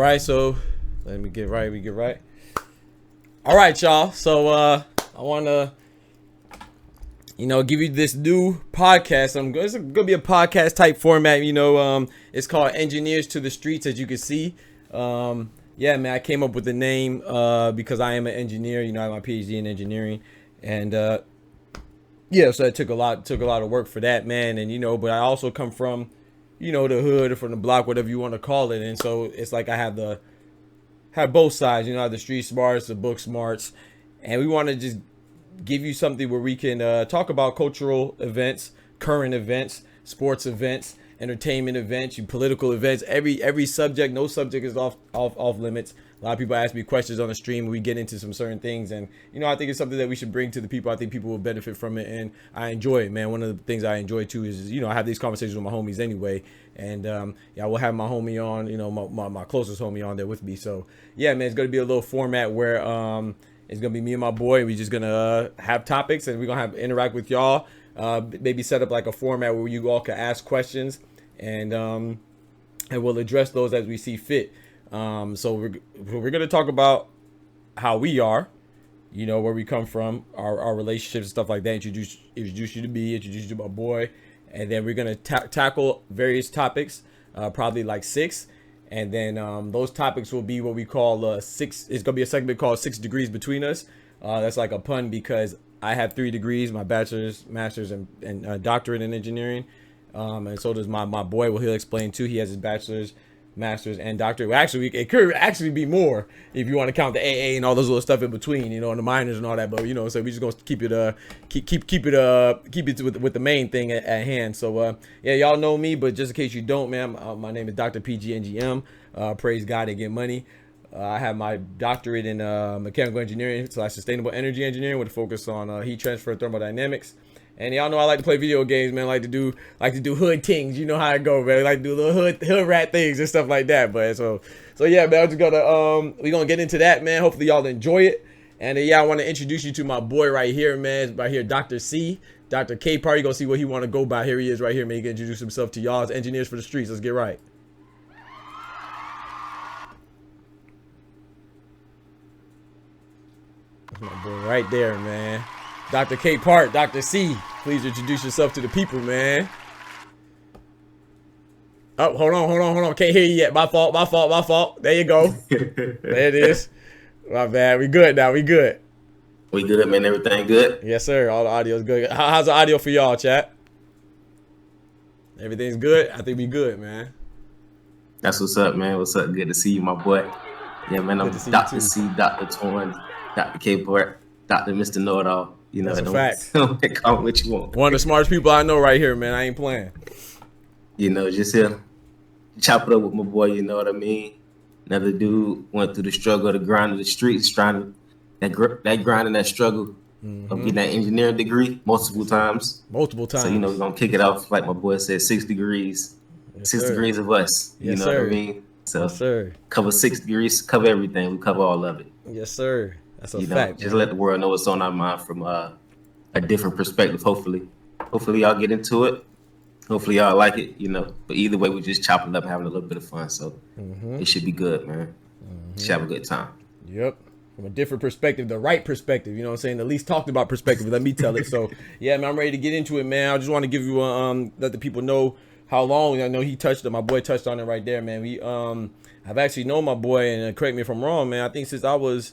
right, so let me get right. All right, y'all. So I want to, give you this new podcast. It's gonna be a podcast type format. It's called Engineers to the Streets, as you can see. Yeah, man, I came up with the name because I am an engineer. I have my PhD in engineering, and yeah, so it took a lot of work for that, man. And but I also come from, the hood or from the block, whatever you want to call it. And so it's like I have both sides. I have the street smarts, the book smarts, and we want to just give you something where we can talk about cultural events, current events, sports events, entertainment events, political events, every subject. No subject is off limits. A lot of people ask me questions on the stream. We get into some certain things, and I think it's something that we should bring to the people. I think people will benefit from it, and I enjoy it, man. One of the things I enjoy too is I have these conversations with my homies anyway, and I will have my homie on, my closest homie on there with me. So yeah, man, it's gonna be a little format where it's gonna be me and my boy. We're just gonna have topics, and we're gonna interact with y'all. Maybe set up like a format where you all can ask questions, and we'll address those as we see fit. So we're gonna talk about how we are, where we come from, our relationships and stuff like that. Introduce you to me, introduce you to my boy, and then we're gonna tackle various topics, probably like 6, and then those topics will be what we call 6. It's gonna be a segment called 6 degrees between us. That's like a pun because I have 3 degrees: my bachelor's, master's, and doctorate in engineering. And so does my boy. Well, he'll explain too. He has his bachelor's, master's, and doctorate. Well, actually, it could actually be more if you want to count the AA and all those little stuff in between, and the minors and all that. But so we just gonna keep it with the main thing at hand. So yeah, y'all know me, but just in case you don't, man, my name is drpgngm. Praise God and get money. I have my doctorate in mechanical engineering / sustainable energy engineering with a focus on heat transfer and thermodynamics. And y'all know I like to play video games, man. I like to do hood things. You know how it go, man. I like to do little hood rat things and stuff like that. But so yeah, man. I'm just gonna we gonna get into that, man. Hopefully y'all enjoy it. And yeah, I want to introduce you to my boy right here, man. Right here, Dr. C, Dr. K Part. You gonna see what he want to go by. Here he is, right here, man. He can introduce himself to y'all as engineers for the streets. Let's get right. That's my boy right there, man. Dr. K Part, Dr. C, please introduce yourself to the people, man. Oh, hold on. Can't hear you yet. My fault. There you go. There it is. My bad. We good now. We good, man. Everything good? Yes, sir. All the audio's good. How's the audio for y'all, chat? Everything's good? I think we good, man. That's what's up, man. What's up? Good to see you, my boy. Yeah, man. I'm Dr. C, Dr. Torn, Dr. K Part, Dr. Mr. Know-It-All. That's a fact. Call it what you want. One of the smartest people I know right here, man. I ain't playing. Just here, chop it up with my boy. You know what I mean? Another dude went through the struggle, the grind of the streets, trying to that grind and that struggle of getting that engineering degree multiple times. So we're gonna kick it off like my boy said, 6 degrees, yes, 6 sir. degrees of us. Yes, you know sir. what I mean? So yes, sir. Cover 6 degrees, cover everything. We cover all of it. Yes, sir. That's a fact. Just let the world know what's on our mind from a different perspective. Hopefully y'all get into it. Hopefully y'all like it, But either way, we're just chopping up, having a little bit of fun. So it should be good, man. Should have a good time. Yep. From a different perspective, the right perspective, you know what I'm saying? The least talked about perspective, let me tell it. So yeah, man, I'm ready to get into it, man. I just want to give you let the people know how long. I know my boy touched on it right there, man. I've actually known my boy, and correct me if I'm wrong, man. I think since I was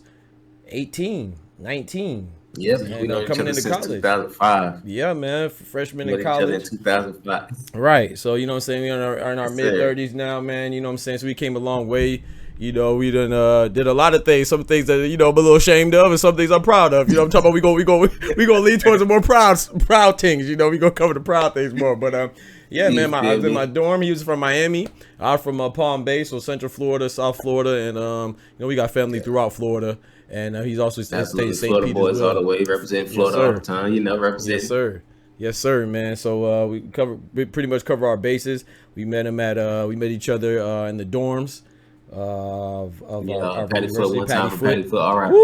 18, 19. Yeah, coming into college. 2005. Yeah, man, freshman in college. 2005. Right. So you know what I'm saying? We are in our mid-30s now, man. You know what I'm saying? So we came a long way. We done did a lot of things. Some things that I'm a little ashamed of, and some things I'm proud of. I'm talking about we gonna lean towards the more proud things. We gonna cover the proud things more. But yeah, man, I was in my dorm. He was from Miami. I'm from Palm Bay, so Central Florida, South Florida, and we got family throughout Florida. And he's also stayed in St. Florida Pete boys as well. all the way, represent Florida all the time. Represent. Yes, sir, man. So we pretty much cover our bases. We met each other in the dorms of our Patty Foot one time for Patty Foot, R.I.P.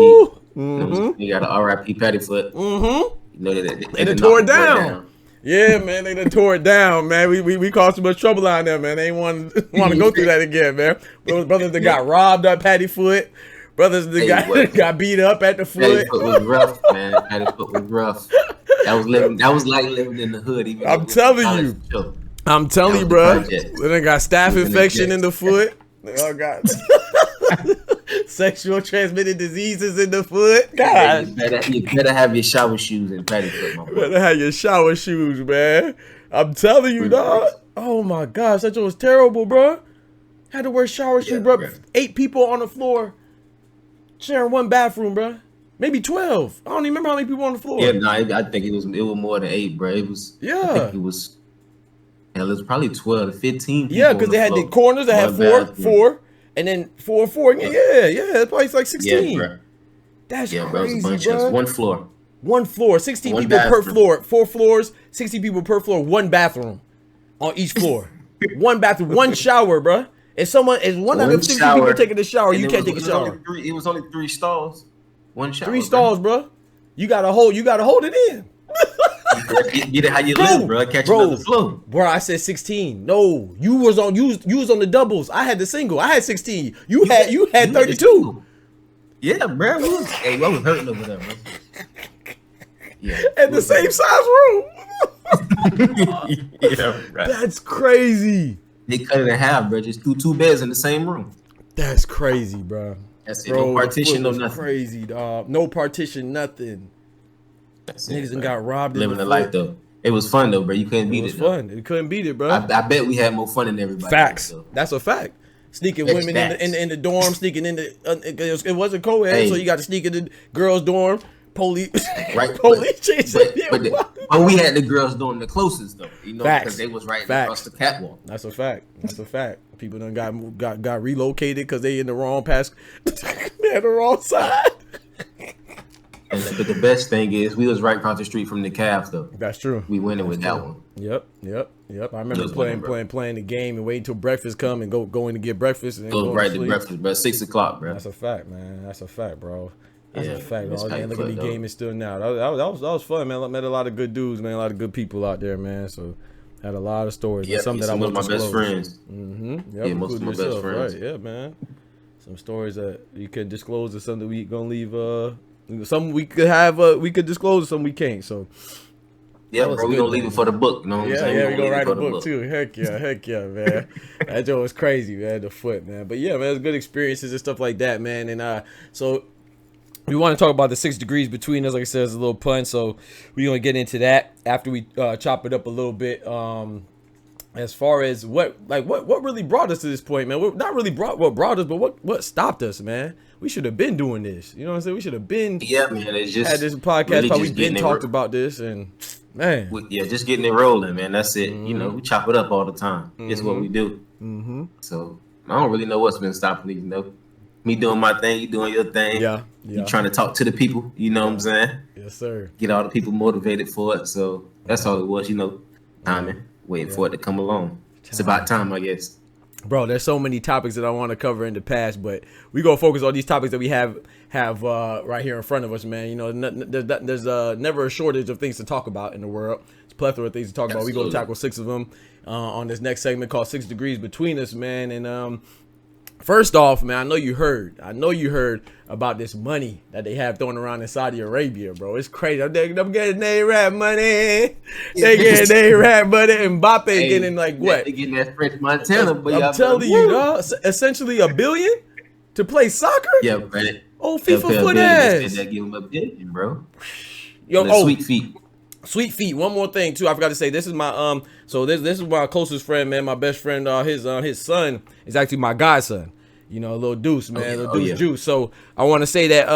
You got an R.I.P. Patty Foot. They tore it down. Yeah, man, they done tore it down, man. We caused too much trouble out there, man. They ain't want to go through that again, man. Brothers that got robbed up Patty Foot. Brothers that got beat up at the foot. Patty Foot was rough, man. Patty Foot was rough. That was like living in the hood. Even I'm telling you, bro. They got staph infection in the foot. They all got sexual transmitted diseases in the foot. God, you better have your shower shoes in Patty Foot, my boy. Better have your shower shoes, man. I'm telling you, dog. Oh my gosh, that was terrible, bro. Had to wear shower shoes, bro. 8 people on the floor sharing one bathroom, bro. Maybe 12. I don't even remember how many people on the floor. Yeah, no, I think it was more than 8, bro. It was. Yeah. I think it was. Hell, it was probably 12 to 15 people. Yeah, because they had the corners that had 4, and then 4 and 4. Yeah, it's probably like 16. Yeah, bro. That's crazy, bro. It was a bunch bro. of one floor. One floor, 16 people per floor. 4 floors, 60 people per floor. One bathroom on each floor. One bathroom, one shower, bro. If one of them 60 people taking a shower, you can't take a shower. It was only 3 stalls. One shower. 3 stalls, bro. You gotta hold it in. Get it how you live, bro. Catch another flow. Bro, I said 16. No, you was on the doubles. I had the single. I had 16. You had 32. Yeah, bro. I was hurting over there, bro. Yeah. And the same size room. Yeah, right. That's crazy. They cut it in half, bro. Just threw 2 beds in the same room. That's crazy, bro. That's it. No partition, no nothing. Crazy, dog. No partition, nothing. That's Niggas done got robbed. Living the life though. It was fun though, bro. You couldn't beat it. It was fun. You couldn't beat it, bro. I bet we had more fun than everybody. Facts. That's a fact. Sneaking women in the dorm, sneaking in the it wasn't co-ed, so you got to sneak in the girls' dorm. Police, right? Police. But we had the girls' dorm the closest though, you know, because they was right across the catwalk. That's a fact. That's a fact. People done got relocated because they in the wrong pass. They had the wrong side. But the best thing is we was right across the street from the Cavs though. That's true. We winning with that one. Yep. I remember playing the game and waiting till breakfast come and going to get breakfast and go right to breakfast, bro. 6 o'clock, bro. That's a fact, man. That's a fact, bro. That's a fact. Man, look at me gaming still now. That was fun, man. I met a lot of good dudes, man. A lot of good people out there, man. So had a lot of stories. Yeah, some that I want to disclose. My best friends. Mm-hmm. Yep, yeah, most of my best friends. Right. Yeah, man. Some stories that you can disclose, and some that we gonna leave. Some we could have. We could disclose, some we can't. So. Yeah, bro, we gonna leave it for the book. You know what I'm saying? Yeah, we gonna write a book too. Heck yeah, man. That joke was crazy, man. The foot, man. But yeah, man, it's good experiences and stuff like that, man. And so. We want to talk about the 6 degrees between us. Like I said, it's a little pun, so we're gonna get into that after we chop it up a little bit. As far as what really brought us to this point, man. What brought us, but what stopped us, man. We should have been doing this. You know what I'm saying? We should have been. Yeah, man. It's just had this podcast. Really we've been talked about this, and man. Just getting it rolling, man. That's it. Mm-hmm. You know, we chop it up all the time. Mm-hmm. It's what we do. Mm-hmm. So I don't really know what's been stopping these, you know. Me doing my thing, you doing your thing. Yeah. You trying to talk to the people, you know what I'm saying? Yes, sir. Get all the people motivated for it. So that's all it was, you know, timing, waiting for it to come along. It's about time, I guess. Bro, there's so many topics that I want to cover in the past, but we gonna focus on these topics that we have right here in front of us, man. You know, there's never a shortage of things to talk about in the world. There's a plethora of things to talk about. We gonna tackle 6 of them on this next segment called 6 Degrees Between Us, man. And first off, man, I know you heard about this money that they have thrown around in Saudi Arabia, bro. It's crazy. I'm getting they rap money. They getting they rap money. And Mbappe getting like what? They getting that French Montana. But I'm telling you, dog. Essentially $1 billion to play soccer. Yeah, bro. Oh, FIFA foot ass. They give him $1 billion, bro. Yo, sweet feet. Sweet feet. One more thing too. I forgot to say. This is my So this is my closest friend, man. My best friend. His son is actually my godson. You know, a little Deuce, man. Little Deuce juice. So I want to say that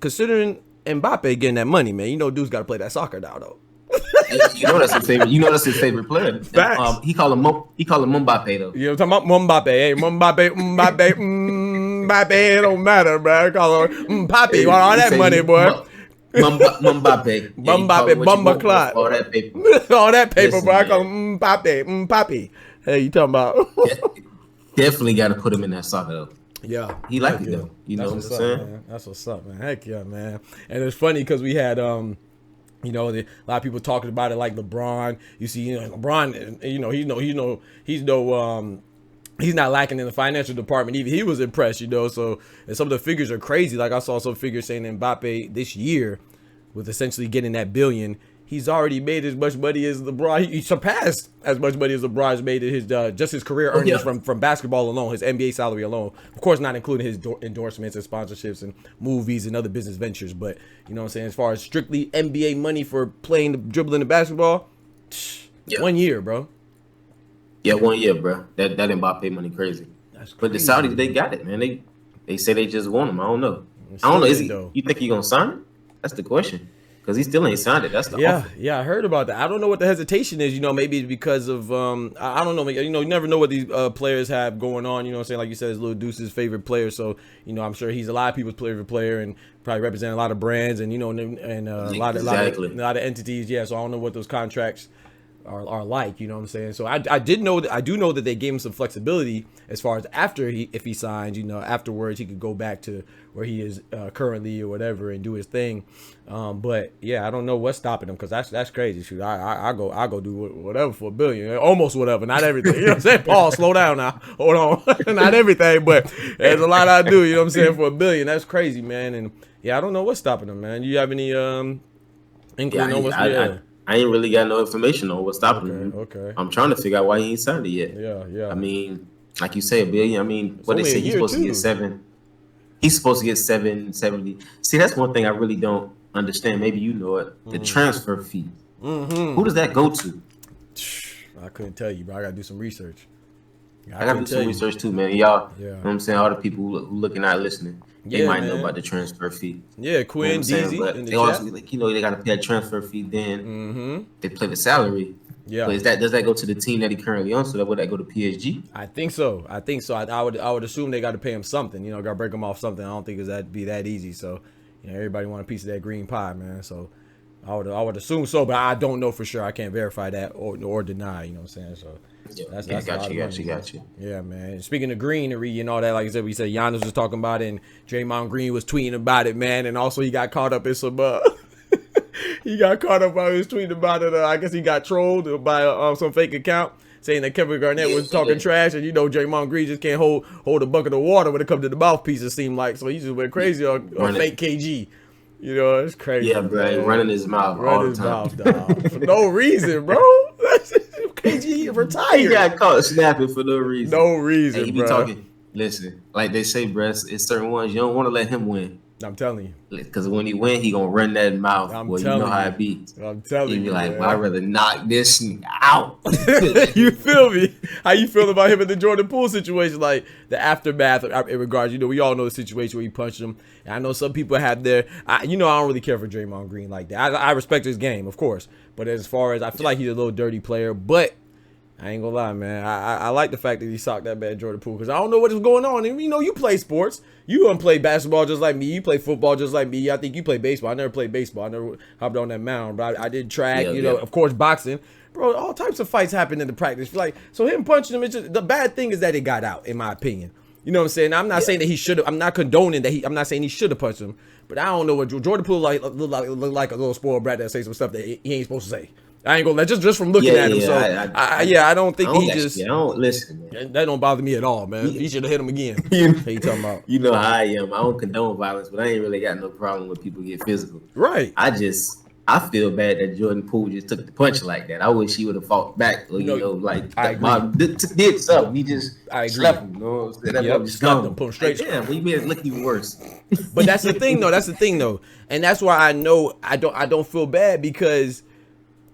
considering Mbappe getting that money, man, you know Deuce got to play that soccer now, though. You know that's his favorite. You know that's his favorite player. He call him Mbappe though. You know, talking about Mbappe. Hey, Mbappe. It don't matter, bro. I call him Mbappe. Want all that money, boy. Mbappe. Bumba clot. All that paper. All that paper, bro. I call him Mbappe. Hey, you talking about? Definitely got to put him in that soccer though. Yeah, he liked it though. You know what I'm saying? Man. That's what's up, man. Heck yeah, man. And it's funny because we had You know, a lot of people talking about it like LeBron. You see, LeBron, he's not lacking in the financial department. Even he was impressed, So, and some of the figures are crazy. Like I saw some figures saying that Mbappe this year, with essentially getting that billion, he's already made as much money as LeBron. He surpassed as much money as LeBron's made in his just his career earnings from basketball alone, his NBA salary alone. Of course, not including his endorsements and sponsorships and movies and other business ventures. But you know what I'm saying? As far as strictly NBA money for dribbling the basketball, 1 year, bro. Yeah, 1 year, bro. That Mbappe money crazy. That's crazy. But the Saudis, they got it, man. They say they just want him. I don't know. You think he gonna sign it? That's the question. Because he still ain't signed it. That's the offer. Yeah, I heard about that. I don't know what the hesitation is. Maybe it's because of I don't know. You never know what these players have going on. You know what I'm saying? Like you said, it's Lil Deuce's favorite player. So I'm sure he's a lot of people's favorite player and probably representing a lot of brands and a lot of entities. Yeah. So I don't know what those contracts are like. You know what I'm saying? So I do know that they gave him some flexibility as far as if he signs. Afterwards he could go back to where he is currently or whatever and do his thing. But yeah, I don't know what's stopping him because that's crazy. Shoot, I go do whatever for $1 billion, almost whatever, not everything. You know what I'm saying? Paul, slow down now. Hold on, not everything, but there's a lot I do. You know what I'm saying? For $1 billion, that's crazy, man. And yeah, I don't know what's stopping him, man. Do you have any inkling on what's I ain't really got no information on what's stopping him. Okay. I'm trying to figure out why he ain't signed it yet. Yeah. I mean, like you say, $1 billion. I mean, what they say he's supposed to get 7. He's supposed to get 770. See, that's one thing I really don't understand. Maybe you know it. The transfer fee. Mm-hmm. Who does that go to? I couldn't tell you, bro. I gotta do some research. I gotta do some research too, man. Y'all, you know what I'm saying? All the people who looking out listening, they might know about the transfer fee. Yeah, Quinn, DZ. But they also, they gotta pay a transfer fee. Then they play the salary. Yeah, but does that go to the team that he currently on? So would that go to PSG? I think so. I would assume they got to pay him something. Got to break him off something. I don't think that'd be that easy. So, everybody want a piece of that green pie, man. So, I would assume so, but I don't know for sure. I can't verify that or deny. You know what I'm saying? So, that's got you. Yeah, man. And speaking of greenery and all that, like I said, we said Giannis was talking about it, and Draymond Green was tweeting about it, man. And also he got caught up in some. He got caught up by his tweet about it. I guess he got trolled by some fake account saying that Kevin Garnett was talking trash, and Draymond Green just can't hold a bucket of water when it comes to the mouthpiece. It seemed like so he just went crazy on fake KG. It's crazy. Yeah, bro, man. Running his mouth all the time, dog, for no reason, bro. KG retired. He got caught snapping for no reason. No reason, he be talking. Listen, like they say, bro, it's certain ones you don't want to let him win. I'm telling you. Because when he win, he gonna run that mouth. You know how it be. I'm telling you. He be like, well, I'd rather knock this out. You feel me? How you feel about him in the Jordan Poole situation? Like the aftermath in regards, we all know the situation where he punched him. And I know some people have their, I don't really care for Draymond Green like that. I respect his game, of course. But as far as, I feel like he's a little dirty player. But I ain't gonna lie, man. I like the fact that he socked that bad Jordan Poole because I don't know what is going on. And, you play sports. You don't play basketball just like me. You play football just like me. I think you play baseball. I never played baseball. I never hopped on that mound. But I did track, of course, boxing. Bro, all types of fights happen in the practice. So him punching him, it's just, the bad thing is that it got out, in my opinion. You know what I'm saying? I'm not saying that he should have. I'm not condoning that I'm not saying he should have punched him. But I don't know what Jordan Poole look like a little spoiled brat that say some stuff that he ain't supposed to say. I ain't gonna just from looking at him. I don't think he just. I don't listen. Man. That don't bother me at all, man. He should have hit him again. Hey, you talking about? You know how I am. I don't condone violence, but I ain't really got no problem when people get physical. Right. I feel bad that Jordan Poole just took the punch like that. I wish he would have fought back, or did something. He just slapped him. Slapped him, put him straight. Yeah, he made it look even worse. But that's the thing, though. And that's why I know I don't feel bad because.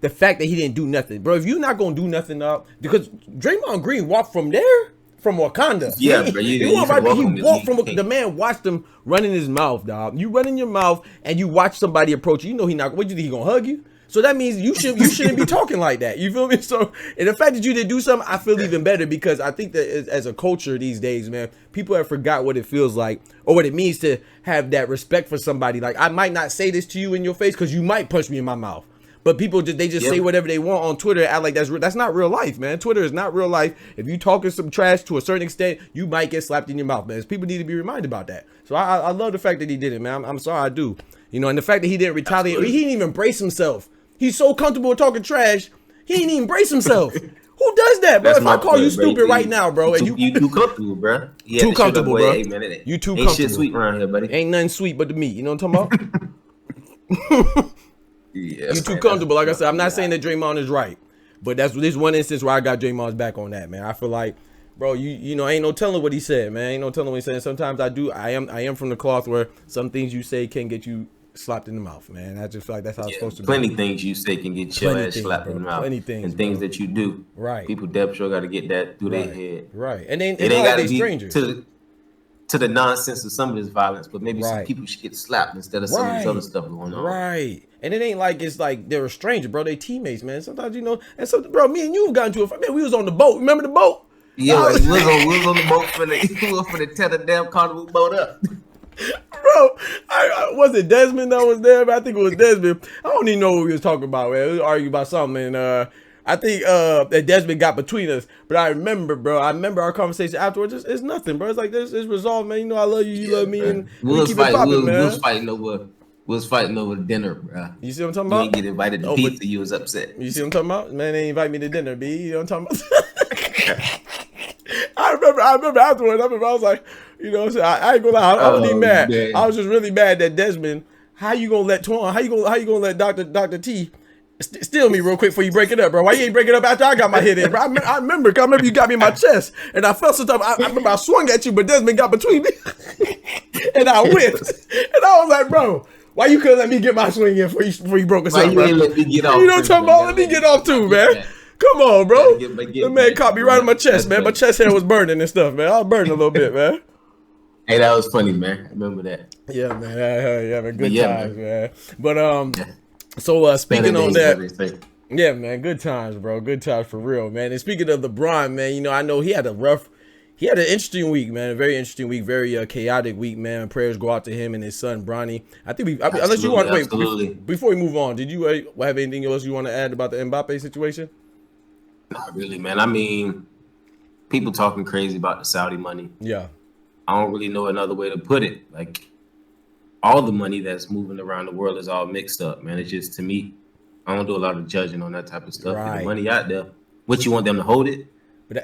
The fact that he didn't do nothing, bro. If you're not gonna do nothing up, because Draymond Green walked from Wakanda. Yeah, bro. He walked from the man. Watched him run in his mouth, dog. You run in your mouth and you watch somebody approach you. He not. What do you think he gonna hug you? So that means you shouldn't be talking like that. You feel me? So, and the fact that you didn't do something, I feel even better because I think that as a culture these days, man, people have forgot what it feels like or what it means to have that respect for somebody. Like I might not say this to you in your face because you might punch me in my mouth. But people just say whatever they want on Twitter, act like that's not real life, man. Twitter is not real life. If you talking some trash to a certain extent, you might get slapped in your mouth, man. People need to be reminded about that. So I love the fact that he did it, man. I'm sorry, I do. You know, and the fact that he didn't retaliate, he didn't even brace himself. He's so comfortable with talking trash, he didn't even brace himself. Who does that, bro? If I call you stupid right now, bro, and you too comfortable, bro. Too comfortable, bro. Hey, man, You too ain't comfortable. Shit sweet around here, buddy. Ain't nothing sweet but the meat. You know what I'm talking about? Yeah, you too comfortable. Like I said, I'm not saying that Draymond is right, but this one instance where I got Draymond's back on that, man. I feel like, bro, you know, ain't no telling what he said, man. Ain't no telling what he said. Sometimes I am from the cloth where some things you say can get you slapped in the mouth, man. I just feel like that's how it's supposed to be. Plenty things you say can get your ass slapped in the mouth. Plenty things, and things that you do. Right. People damn sure got to get that through their head. Right. And they ain't got to be strangers. To the nonsense of some of this violence, but maybe some people should get slapped instead of some of this other stuff going on. Right. And it ain't like it's like they're a stranger, bro. They teammates, man. Sometimes, you know, and so, bro, me and you got into a fight. Man, we was on the boat. Remember the boat? Yeah, we was on the boat for the tear the damn carnival boat up. Bro, I was it Desmond that was there? I think it was Desmond. I don't even know what we was talking about, man. We was arguing about something, and I think that Desmond got between us. But I remember, bro. I remember our conversation afterwards. It's nothing, bro. It's like it's resolved, man. You know, I love you. You love me, man. And we keep it popping, man. We was fighting over dinner, bro. You see what I'm talking about? You didn't get invited to pizza. You was upset. You see what I'm talking about? Man, they invite me to dinner, B. You know what I'm talking about? I remember afterwards. I was like, you know what I'm saying? I ain't gonna lie. I wasn't even mad. Man. I was just really mad that Desmond. How you gonna let Twan? How you gonna let Dr. T steal me real quick before you break it up, bro? Why you ain't break it up after I got my hit in, bro? I remember you got me in my chest, and I felt some type. I remember I swung at you, but Desmond got between me, and I whipped. And I was like, bro, why you couldn't let me get my swing in before you broke us up, bro? You let me get off? You know what I'm talking about? Let me get off too, man. Come on, bro. The man caught me right in my chest, man. My chest hair was burning and stuff, man. I was burning a little bit, man. Hey, that was funny, man. I remember that. Yeah, man. Yeah, man. Good times, man. But so speaking on that, yeah, man. Good times, bro. Good times for real, man. And speaking of LeBron, man, you know, I know he had an interesting week, man. A very interesting week, very chaotic week, man. Prayers go out to him and his son, Bronny. I think unless you want to wait before we move on, did you have anything else you want to add about the Mbappe situation? Not really, man. I mean, people talking crazy about the Saudi money. Yeah. I don't really know another way to put it. Like, all the money that's moving around the world is all mixed up, man. It's just, to me, I don't do a lot of judging on that type of stuff. Right. The money out there, what you want them to hold it?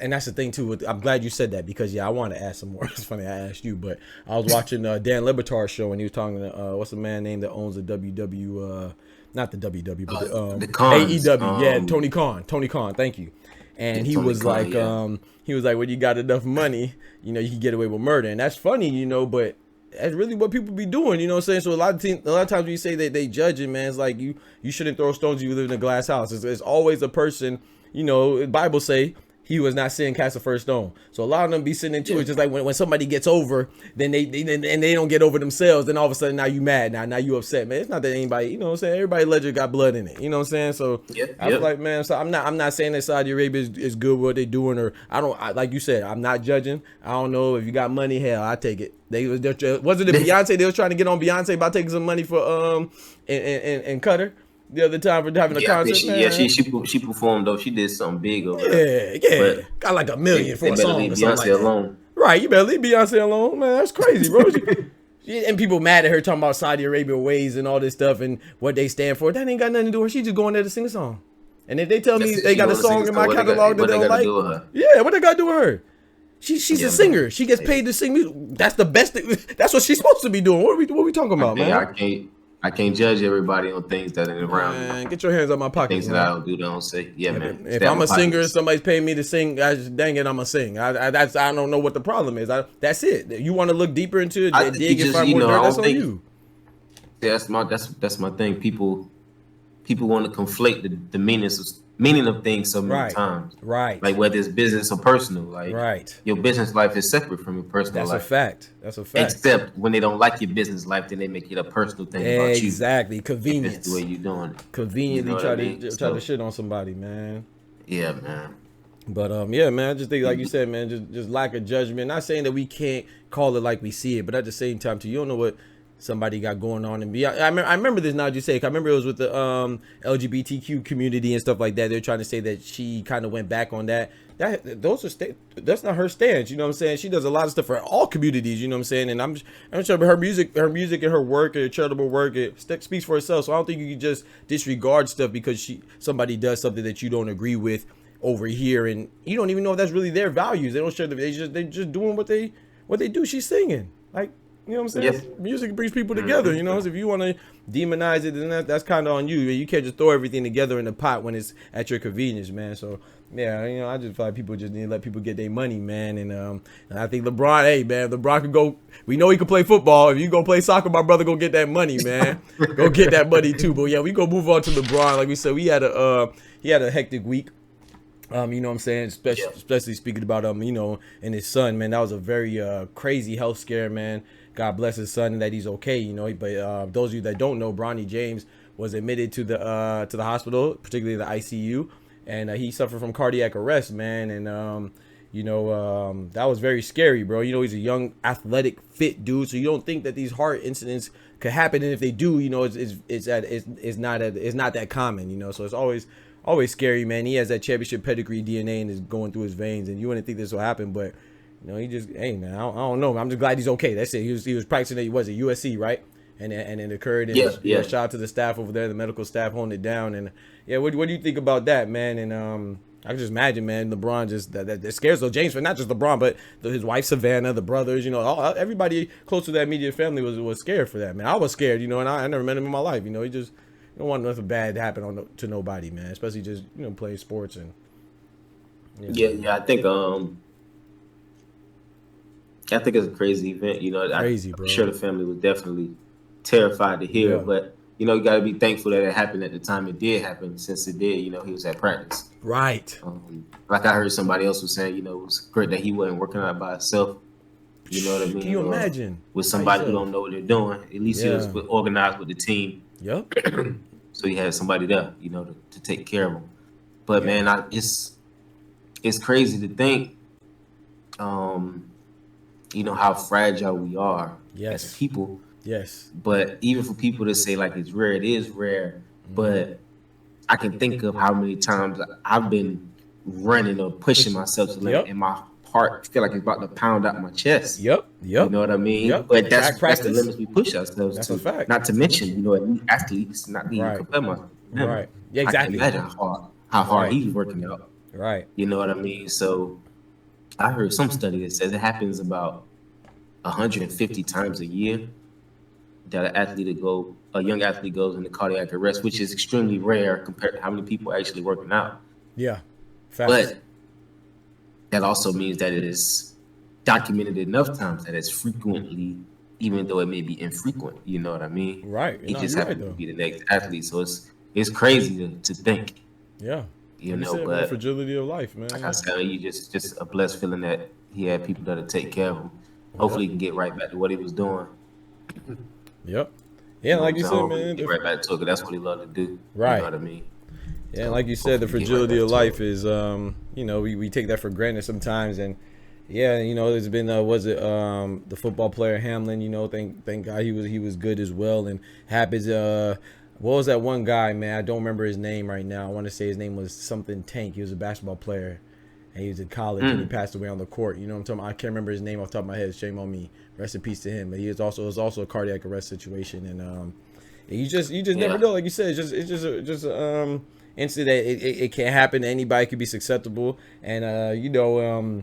And that's the thing too. I'm glad you said that because I want to ask some more. It's funny I asked you, but I was watching Dan Le Batard's show and he was talking to what's the man name that owns the WW, not the WW, but the AEW. Yeah, Tony Khan. Thank you. And he was like, when you got enough money, you know, you can get away with murder, and that's funny, you know, but that's really what people be doing, you know what I'm saying? So a lot of times when you say that they judging, man, it's like you shouldn't throw stones if you live in a glass house. It's always a person, you know, the Bible say, he was not sin, cast the first stone. So a lot of them be sitting into it. Just like when somebody gets over, then they don't get over themselves. Then all of a sudden now you mad. Now you upset, man. It's not that anybody, you know what I'm saying? Everybody legend got blood in it. You know what I'm saying? So I was like, man, so I'm not saying that Saudi Arabia is good what they're doing, or like you said, I'm not judging. I don't know if you got money, hell, I take it. Wasn't it Beyonce? They was trying to get on Beyonce about taking some money for and Qatar the other time for having a concert. She performed though. She did something big over there. Yeah. Got like $1 million for a song. Leave Beyonce alone. Right, you better leave Beyonce alone, man. That's crazy, bro. And people mad at her talking about Saudi Arabia ways and all this stuff and what they stand for. That ain't got nothing to do with her. She just going there to sing a song. And if they tell me they got a song in my catalog that they don't like, what they got to do with her? She's a singer. She gets paid to sing music. That's the best thing. That's what she's supposed to be doing. What are we talking about, man? I can't judge everybody on things that ain't around. Man, get your hands out my pocket. Things that I don't do, they don't say. Yeah, man. If I'm a singer, somebody's paying me to sing. Dang it, I'm a sing. I don't know what the problem is. That's it. You want to look deeper into it, dig and find more dirt. That's on you. Yeah, that's my thing. People want to conflate the meaning of things so many times. Right. Like whether it's business or personal. Like your business life is separate from your personal life. That's a fact. Except when they don't like your business life, then they make it a personal thing about you. Exactly. Convenience. That's the way you're doing it. Conveniently try to shit on somebody, man. Yeah, man. But yeah, man, I just think like you said, man, just lack of judgment. Not saying that we can't call it like we see it, but at the same time too, you don't know what somebody got going on and I remember this now. Just say, I remember it was with the LGBTQ community and stuff like that. They're trying to say that she kind of went back on that. that's not her stance. You know what I'm saying? She does a lot of stuff for all communities. You know what I'm saying? And I'm sure her music and her work, her charitable work, it speaks for itself. So I don't think you can just disregard stuff because somebody does something that you don't agree with over here, and you don't even know if that's really their values. They don't share they just doing what they do. She's singing, like, you know what I'm saying? Yes. Music brings people together, you know. So if you want to demonize it, then that's kind of on you. You can't just throw everything together in the pot when it's at your convenience, man. So yeah, you know, I just feel like people just need to let people get their money, man. And I think LeBron, hey man, LeBron could go. We know he can play football. If you go play soccer, my brother go get that money, man. Go get that money too. But yeah, we go move on to LeBron. Like we said, he had a hectic week. You know what I'm saying? Especially speaking about you know, and his son, man. That was a very crazy health scare, man. God bless his son and that he's okay, you know. But those of you that don't know, Bronny James was admitted to the hospital, particularly the ICU, and he suffered from cardiac arrest, man. And you know, that was very scary, bro. You know, he's a young, athletic, fit dude, so you don't think that these heart incidents could happen, and if they do, you know, it's not that common, you know. So it's always scary, man. He has that championship pedigree DNA and is going through his veins, and you wouldn't think this will happen, but you know, he just, hey man, I don't know. I'm just glad he's okay. That's it. He was practicing at USC, right? And it occurred. And yeah. Shout out to the staff over there, the medical staff holding it down. And yeah, what do you think about that, man? And I can just imagine, man, LeBron just that scares those James, but not just LeBron, but his wife Savannah, the brothers, you know, everybody close to that immediate family was scared for that, man. I was scared, you know, and I never met him in my life, you know. He just, you don't want nothing bad to happen to nobody, man, especially just, you know, playing sports and. Yeah, I think it's a crazy event, you know. Crazy, bro. I'm sure the family was definitely terrified to hear, but you know, you got to be thankful that it happened at the time it did happen. Since it did, you know, he was at practice. Right. Like I heard somebody else was saying, you know, it was great that he wasn't working out by himself. You know what I mean? Can you imagine? With somebody who don't know what they're doing. At least he was organized with the team. Yep. So he had somebody there, you know, to take care of him. But man, it's crazy to think, you know, how fragile we are as people. Yes. But even for people to say like it's rare, it is rare. But I can think of how many times I've been running or pushing myself to limit, and my heart feel like it's about to pound out my chest. Yep. You know what I mean? Yep. But that's the limits we push ourselves that's to. A fact. Not to mention, you know, elite athletes, not even compare myself. Right. Yeah, exactly. I can imagine how hard he's working out. Right. You know what I mean? So I heard some study that says it happens about 150 times a year that a young athlete goes into cardiac arrest, which is extremely rare compared to how many people are actually working out. Yeah. Facts. But that also means that it is documented enough times that it's frequently, even though it may be infrequent. You know what I mean? Right. He just happens to be the next athlete. So it's crazy to think. Yeah. You know, but the fragility of life, man. Like I said, you just a blessed feeling that he had people that'll take care of him. Hopefully he can get right back to what he was doing. Yep. Yeah, like you said, man. Get right back to it, 'cause that's what he loved to do. Right. You know what I mean? Yeah, like you said, the fragility of life is, you know, we take that for granted sometimes. And yeah, you know, there's been, the football player Hamlin, you know, thank God he was good as well. And happens, what was that one guy, man? I don't remember his name right now. I want to say his name was something Tank. He was a basketball player. And he was in college and he passed away on the court. You know what I'm talking about? I can't remember his name off the top of my head. Shame on me. Rest in peace to him. But it was also a cardiac arrest situation. And you just never know. Like you said, it's just incident that it can't happen. Anybody could be susceptible. And you know,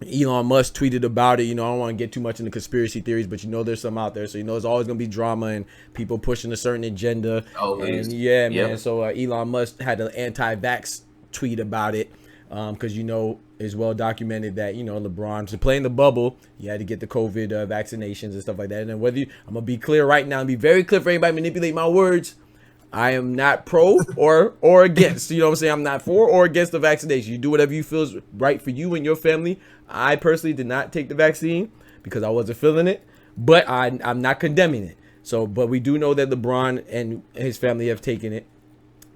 Elon Musk tweeted about it. You know, I don't want to get too much into conspiracy theories, but you know, there's some out there. So you know, there's always gonna be drama and people pushing a certain agenda. And man. So Elon Musk had an anti-vax tweet about it. Because, you know, it's well documented that, you know, LeBron, to play in the bubble, you had to get the COVID vaccinations and stuff like that. And then I'm going to be clear right now and be very clear for anybody manipulate my words. I am not pro or against. You know what I'm saying? I'm not for or against the vaccination. You do whatever you feel is right for you and your family. I personally did not take the vaccine because I wasn't feeling it, but I'm not condemning it. So, but we do know that LeBron and his family have taken it.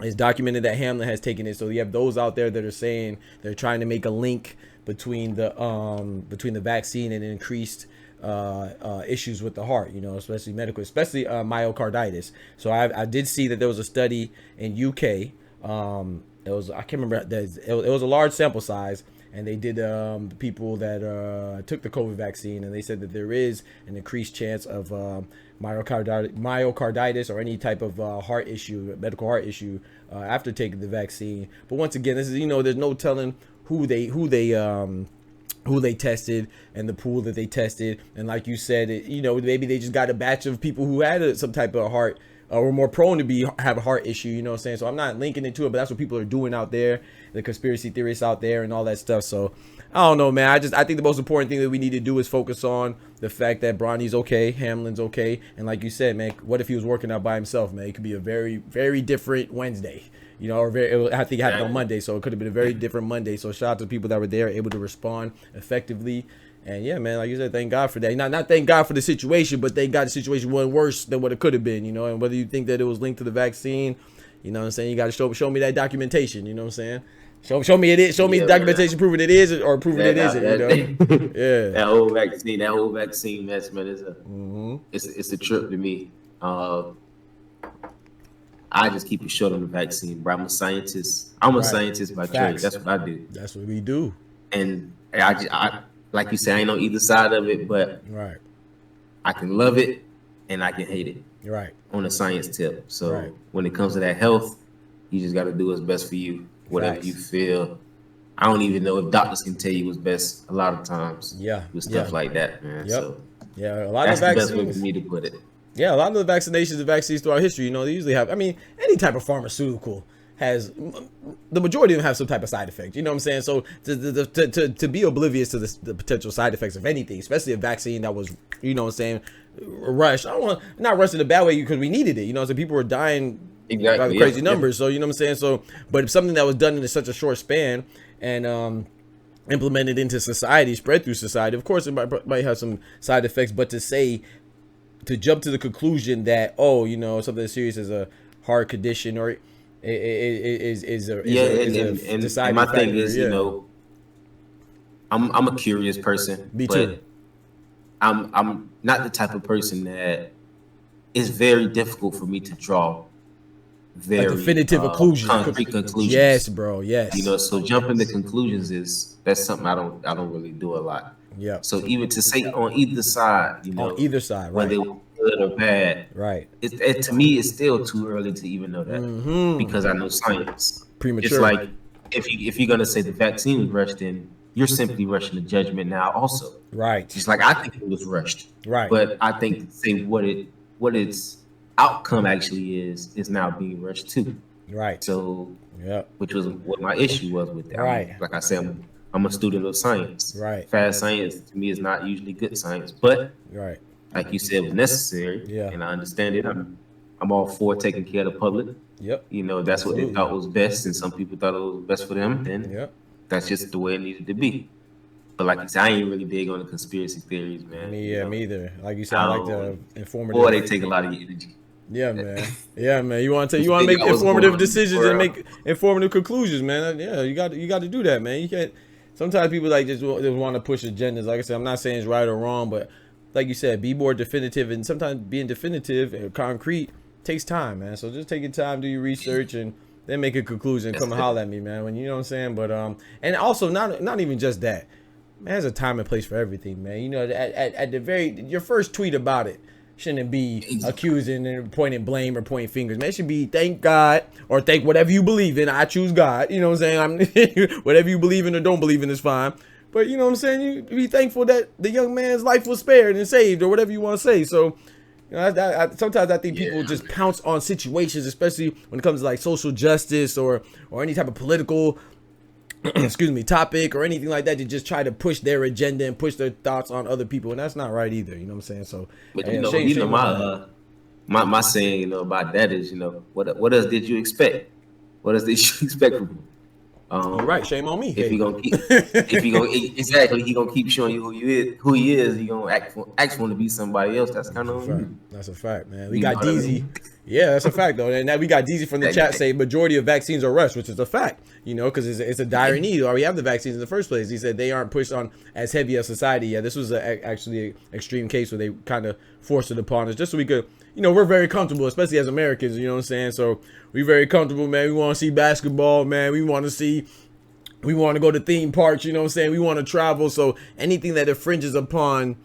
It's documented that Hamlin has taken it. So you have those out there that are saying they're trying to make a link between the vaccine and increased issues with the heart, you know, especially myocarditis. So I did see that there was a study in UK. I can't remember. It was a large sample size, and they did the people that took the COVID vaccine, and they said that there is an increased chance of myocarditis or any type of heart issue, medical heart issue after taking the vaccine. But once again, this is, there's no telling who they tested and the pool that they tested. And like you said, maybe they just got a batch of people who had some type of heart or more prone to have a heart issue, you know what I'm saying? So I'm not linking it to it, but that's what people are doing out there, the conspiracy theorists out there and all that stuff. So I don't know, man. I think the most important thing that we need to do is focus on the fact that Bronny's okay, Hamlin's okay. And like you said, man, what if he was working out by himself, man? It could be a very, very different Wednesday. I think it happened on Monday, so it could have been a very different Monday. So shout out to the people that were there, able to respond effectively. And yeah, man, like you said, thank God for that. Not thank God for the situation, but thank God the situation wasn't worse than what it could have been, And whether you think that it was linked to the vaccine, you know what I'm saying? You got to show me that documentation, you know what I'm saying? Show me it is. Show me documentation proving it is or proving it isn't, Yeah. That whole vaccine mess, man, is it's a trip to me. I just keep it short on the vaccine, bro. I'm a scientist. I'm a scientist by trade. That's what I do. That's what we do. And I like you say, I ain't on either side of it, but I can love it and I can hate it. On the science tip. So when it comes to that health, you just got to do what's best for you. Whatever you feel. I don't even know if doctors can tell you what's best a lot of times. With stuff like that, man. So a lot that's of vaccines. the best way for me to put it. Yeah, a lot of the vaccinations and vaccines throughout history, they usually have, any type of pharmaceutical has, the majority of them have some type of side effect, you know what I'm saying? So to be oblivious to the potential side effects of anything, especially a vaccine that was, rushed. Not rushed in a bad way because we needed it, so people were dying by the crazy numbers. So, you know what I'm saying? So, but something that was done in such a short span and implemented into society, spread through society, of course it might have some side effects, but to jump to the conclusion that something as serious as a heart condition or is a deciding my factor. Thing is, I'm a curious person. Me too. I'm not the type of person that is very difficult for me to draw very definitive concrete conclusions. Yes, bro. Yes. So jumping to conclusions that's something I don't really do a lot. Yeah. So even to say on either side, on either side, right, whether it's good or bad, right? It to me, it's still too early to even know that because I know science. Premature. It's like if you're gonna say the vaccine was rushed in, you're simply rushing the judgment now. Also, right? Just like I think it was rushed, right? But I think to say what its outcome actually is now being rushed too, right? So which was what my issue was with that. Right. Like I said, I'm a student of science. Right. Fast science to me is not usually good science, but like you said, was necessary. Yeah. And I understand it. I'm all for taking care of the public. Yep. That's what they thought was best, and some people thought it was best for them. And that's just the way it needed to be. But like you said, I ain't really big on the conspiracy theories, man. Me either. Like you said, I like the informative. Boy, they take a lot of energy. Yeah, man. Yeah, man. You want to make informative decisions and make informative conclusions, man. Yeah, you got to do that, man. You can't. Sometimes people just want to push agendas. Like I said, I'm not saying it's right or wrong, but like you said, be more definitive. And sometimes being definitive and concrete takes time, man. So just take your time, do your research, and then make a conclusion. Come and holler at me, man. When you know what I'm saying. But and also not even just that. Man, there's a time and place for everything, man. At the your first tweet about it shouldn't be accusing and pointing blame or pointing fingers, man. It should be thank God or thank whatever you believe in. I choose God. You know what I'm saying? Whatever you believe in or don't believe in is fine. But you know what I'm saying? You be thankful that the young man's life was spared and saved or whatever you want to say. So, sometimes I think people just pounce on situations, especially when it comes to social justice or any type of political topic or anything like that, to just try to push their agenda and push their thoughts on other people, and that's not right either. You know what I'm saying? So, but my saying, about that is, what else did you expect? What else did you expect from him? Right, shame on me. If he gonna keep, he gonna keep showing you who he is. He gonna act for him to be somebody else. That's kind of that's a fact, man. We got DZ. Yeah, that's a fact though. And now we got DZ from the chat say majority of vaccines are rushed, which is a fact. Because it's a dire need. Or we have the vaccines in the first place. He said they aren't pushed on as heavy a society. Yeah, this was actually an extreme case where they kind of forced it upon us just so we could. We're very comfortable, especially as Americans. You know what I'm saying? So we're very comfortable, man. We want to see basketball, man. We want to see We want to go to theme parks, you know what I'm saying? We want to travel. So anything that infringes upon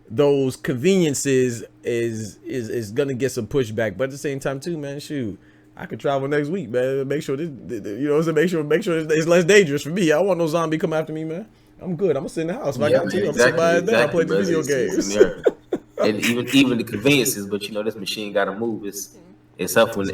those conveniences is gonna get some pushback. But at the same time too, man, shoot, I could travel next week, man. Make sure this, you know, make sure it's less dangerous for me. I don't want no zombie come after me, man. I'm good. I'm gonna sit in the house. If I got to, I'm sit by there. I play the video games. And even the conveniences, but you know, this machine got to move. It's tough when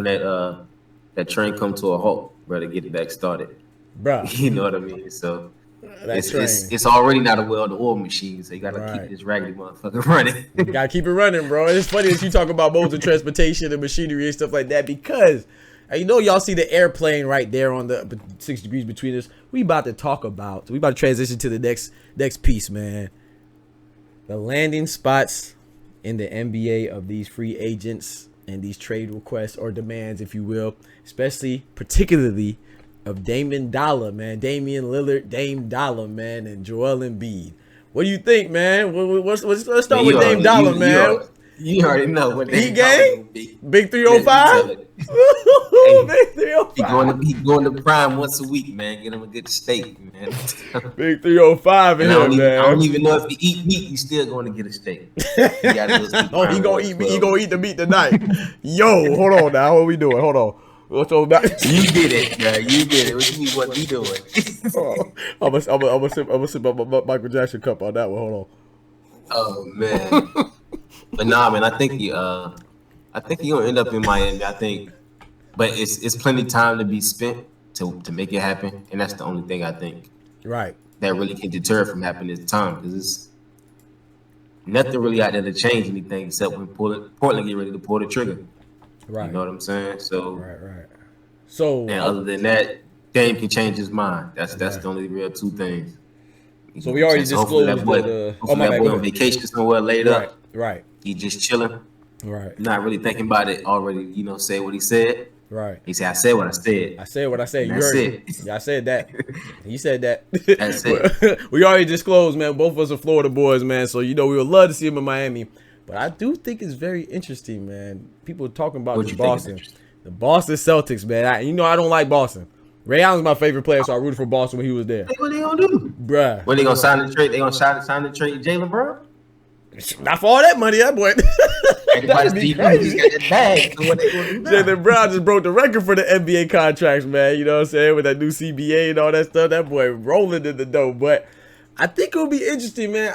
that train come to a halt, bro, to get it back started. Bro, you know what I mean? So it's already not a well-oiled machine, so you gotta keep this raggedy motherfucker running. You gotta keep it running, bro. It's funny that you talk about modes of transportation and machinery and stuff like that, because you know, y'all see the airplane right there on the 6 degrees between us. We about to transition to the next piece, man. The landing spots in the NBA of these free agents and these trade requests or demands, if you will, particularly of Damian Lillard, Dame Dollar, man, and Joel Embiid. What do you think, man? Let's start with Dame Dollar, man. You already know what he game. Big 305. Big 305. He going to prime once a week, man. Get him a good steak, man. Big 305 in here, man. I don't even know if he eat meat. He's still going to get a steak. He gonna eat meat. He gonna eat the meat tonight. Yo, hold on now. What we doing? Hold on. What's all about? You did it, bro. You did it. What you mean? What we doing? I'm gonna sip my Michael Jackson cup on that one. Hold on. Oh man. But nah, man. I think he gonna end up in Miami. But it's plenty of time to be spent to make it happen, and that's the only thing I think. Right. That really can deter from happening is time, because it's nothing really out there to change anything except when Portland get ready to pull the trigger. Right. You know what I'm saying? So right. So and other than that, Dame can change his mind. That's the only real two things. So we already disclosed that boy on vacation somewhere later. Right. He just chilling. Right. Not really thinking about it. Already, you know, say what he said. Right. He said, "I said what I said." I said what I said. That's it. Yeah, I said that. You said that. That's it. We already disclosed, man. Both of us are Florida boys, man. So you know we would love to see him in Miami. But I do think it's very interesting, man. People are talking about the Boston Celtics, man. I don't like Boston. Ray Allen's my favorite player, so I rooted for Boston when he was there. What they gonna do, bruh? When they gonna sign the trade? They gonna sign the trade Jaylen Brown? Not for all that money, that boy. That'd be crazy. Jaylen Brown just broke the record for the NBA contracts, man. You know what I'm saying? With that new CBA and all that stuff, that boy rolling in the dough. But I think it'll be interesting, man.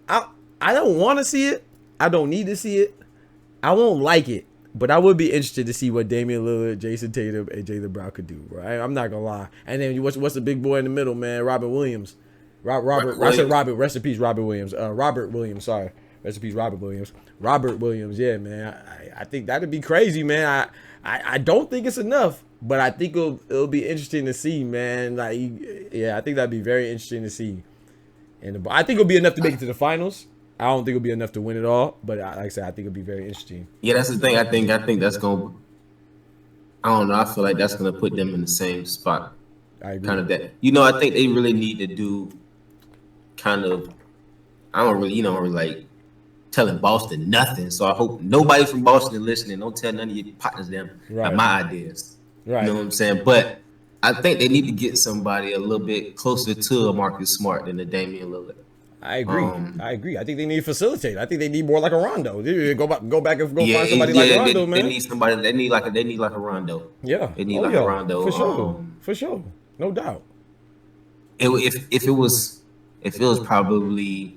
I don't want to see it. I don't need to see it. I won't like it. But I would be interested to see what Damian Lillard, Jason Tatum, and Jaylen Brown could do, right? I'm not gonna lie. And then what's the big boy in the middle, man? Robert Williams. I said Robert. Rest in peace, Robert Williams. Robert Williams. Sorry. Rest in peace, Robert Williams. Robert Williams. Yeah, man. I think that'd be crazy, man. I don't think it's enough, but I think it'll be interesting to see, man. Like, yeah, I think that'd be very interesting to see. And I think it'll be enough to make it to the finals. I don't think it'll be enough to win it all, but like I said, I think it'll be very interesting. Yeah, that's the thing. I think that's gonna. I don't know. I feel like that's gonna put them in the same spot. I agree. Kind of that. You know, I think they really need to do. Kind of. I don't really like telling Boston nothing. So I hope nobody from Boston is listening. Don't tell none of your partners them like my ideas. Right. You know what I'm saying? But I think they need to get somebody a little bit closer to a Marcus Smart than the Damian Lillard. I agree. I think they need to facilitate. I think they need more like a Rondo. Go back and find somebody like Rondo, man. They need somebody. They need like a Rondo. Yeah. They need a Rondo. For sure. No doubt. If it was probably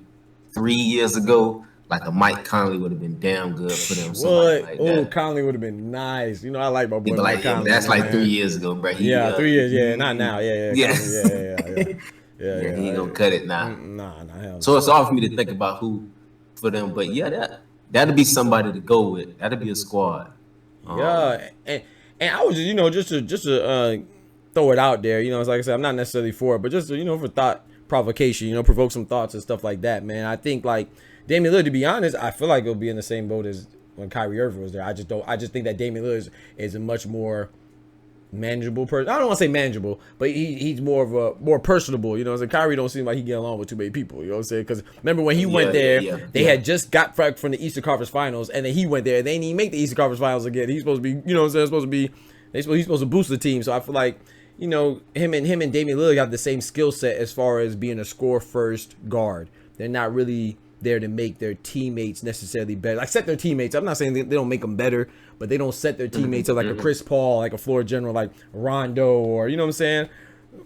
3 years ago, like a Mike Conley would have been damn good for them. Like Conley would have been nice. You know, I like my boy Mike Conley. That's like 3 years ago, bro. 3 years. Yeah, not now. Yeah. Yeah, he ain't gonna cut it now. Nah. So it's hard for me to think about who for them, but yeah, that'd be somebody to go with. That'd be a squad. Yeah, and I was just to throw it out there. You know, it's like I said, I'm not necessarily for it, but just for thought provocation. Provoke some thoughts and stuff like that, man. I think like Damian Lillard, to be honest, I feel like it'll be in the same boat as when Kyrie Irving was there. I just think that Damian Lillard is a much more manageable person. I don't want to say manageable, but he's more personable. So Kyrie don't seem like he get along with too many people. You know what I'm saying? Because remember when he went there, they had just got from the Eastern Conference Finals, and then he went there. They didn't even make the Eastern Conference Finals again. He's supposed to be, he's supposed to boost the team. So I feel like you know, him and Damian Lillard have the same skill set as far as being a score first guard. They're not really there to make their teammates necessarily better. Like set their teammates. I'm not saying they don't make them better, but they don't set their teammates up like a Chris Paul, like a floor general, like Rondo, or you know what I'm saying.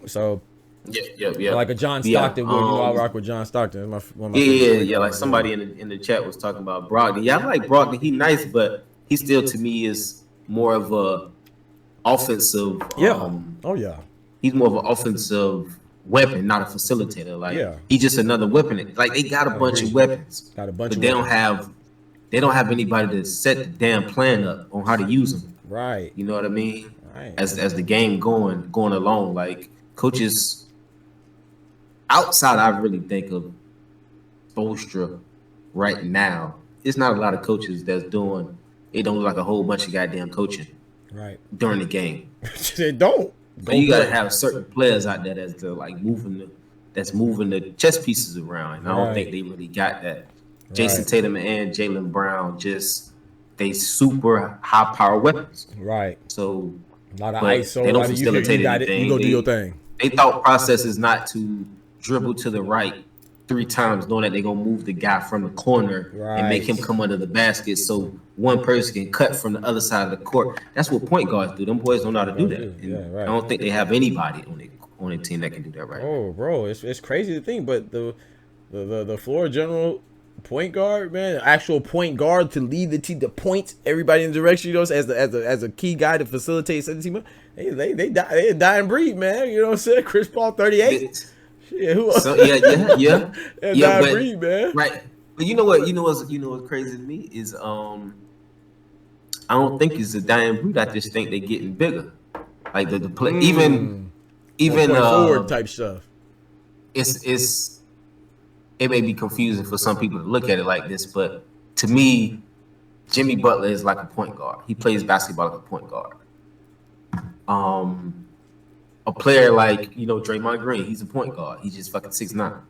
So yeah. like a John Stockton. You know, I rock with John Stockton. One of my yeah. Like somebody in the chat was talking about Brogdon. Yeah, I like Brogdon. He nice, but he still to me is more of a offensive. He's more of an offensive weapon, not a facilitator. Like he's just another weapon. Like they got a bunch of weapons, but they don't have anybody to set the damn plan up on how to use them. Right. You know what I mean? Right. As the game going along, like coaches outside, I really think of Spoelstra right now. It's not a lot of coaches that's doing. It don't look like a whole bunch of goddamn coaching. Right. During the game. They don't. So you gotta have certain players out there that's moving the chess pieces around. And I don't think they really got that. Jason Tatum and Jaylen Brown they super high power weapons. Right. So a lot of ISO. They don't facilitate anything. You go do your thing. They thought process is not to dribble to the right 3 times, knowing that they're gonna move the guy from the corner and make him come under the basket, so one person can cut from the other side of the court. That's what point guards do. Them boys don't know how to do that. I don't think they have anybody on their team that can do that right. Oh, bro, it's crazy to think, but the floor general point guard, man, actual point guard to lead the team, to point everybody in the direction, you know, as a key guy to facilitate the team. They die and breathe, man. You know what I'm saying? Chris Paul 38. Yeah, but, breed, man. Right. But you know what's crazy to me is I don't think it's a dying breed. I just think they're getting bigger. Like the play, even forward type stuff. It may be confusing for some people to look at it like this, but to me, Jimmy Butler is like a point guard. He plays basketball like a point guard. A player like, Draymond Green, he's a point guard. He's just fucking 6'9"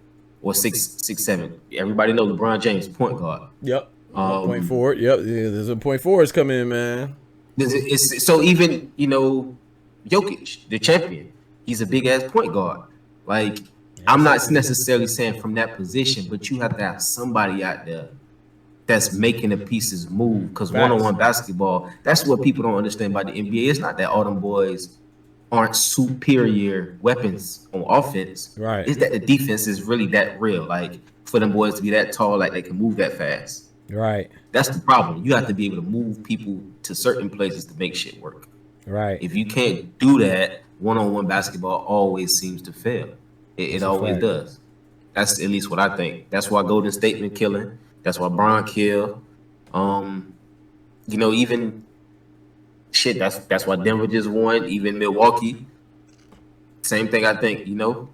or 6'7". Everybody knows LeBron James, point guard. Yep. Point forward. Yep. Yeah, there's a point forwards coming in, man. So even, Jokic, the champion, he's a big ass point guard. Like, I'm not necessarily saying from that position, but you have to have somebody out there that's making the pieces move. Because one-on-one basketball, that's what people don't understand about the NBA. It's not that all them boys aren't superior weapons on offense. Right. It's that the defense is really that real. Like, for them boys to be that tall, like they can move that fast. Right. That's the problem. You have to be able to move people to certain places to make shit work. Right. If you can't do that, one-on-one basketball always seems to fail. It always does. That's at least what I think. That's why Golden State been killing. That's why Bron kill. Even shit. That's why Denver just won. Even Milwaukee. Same thing. I think.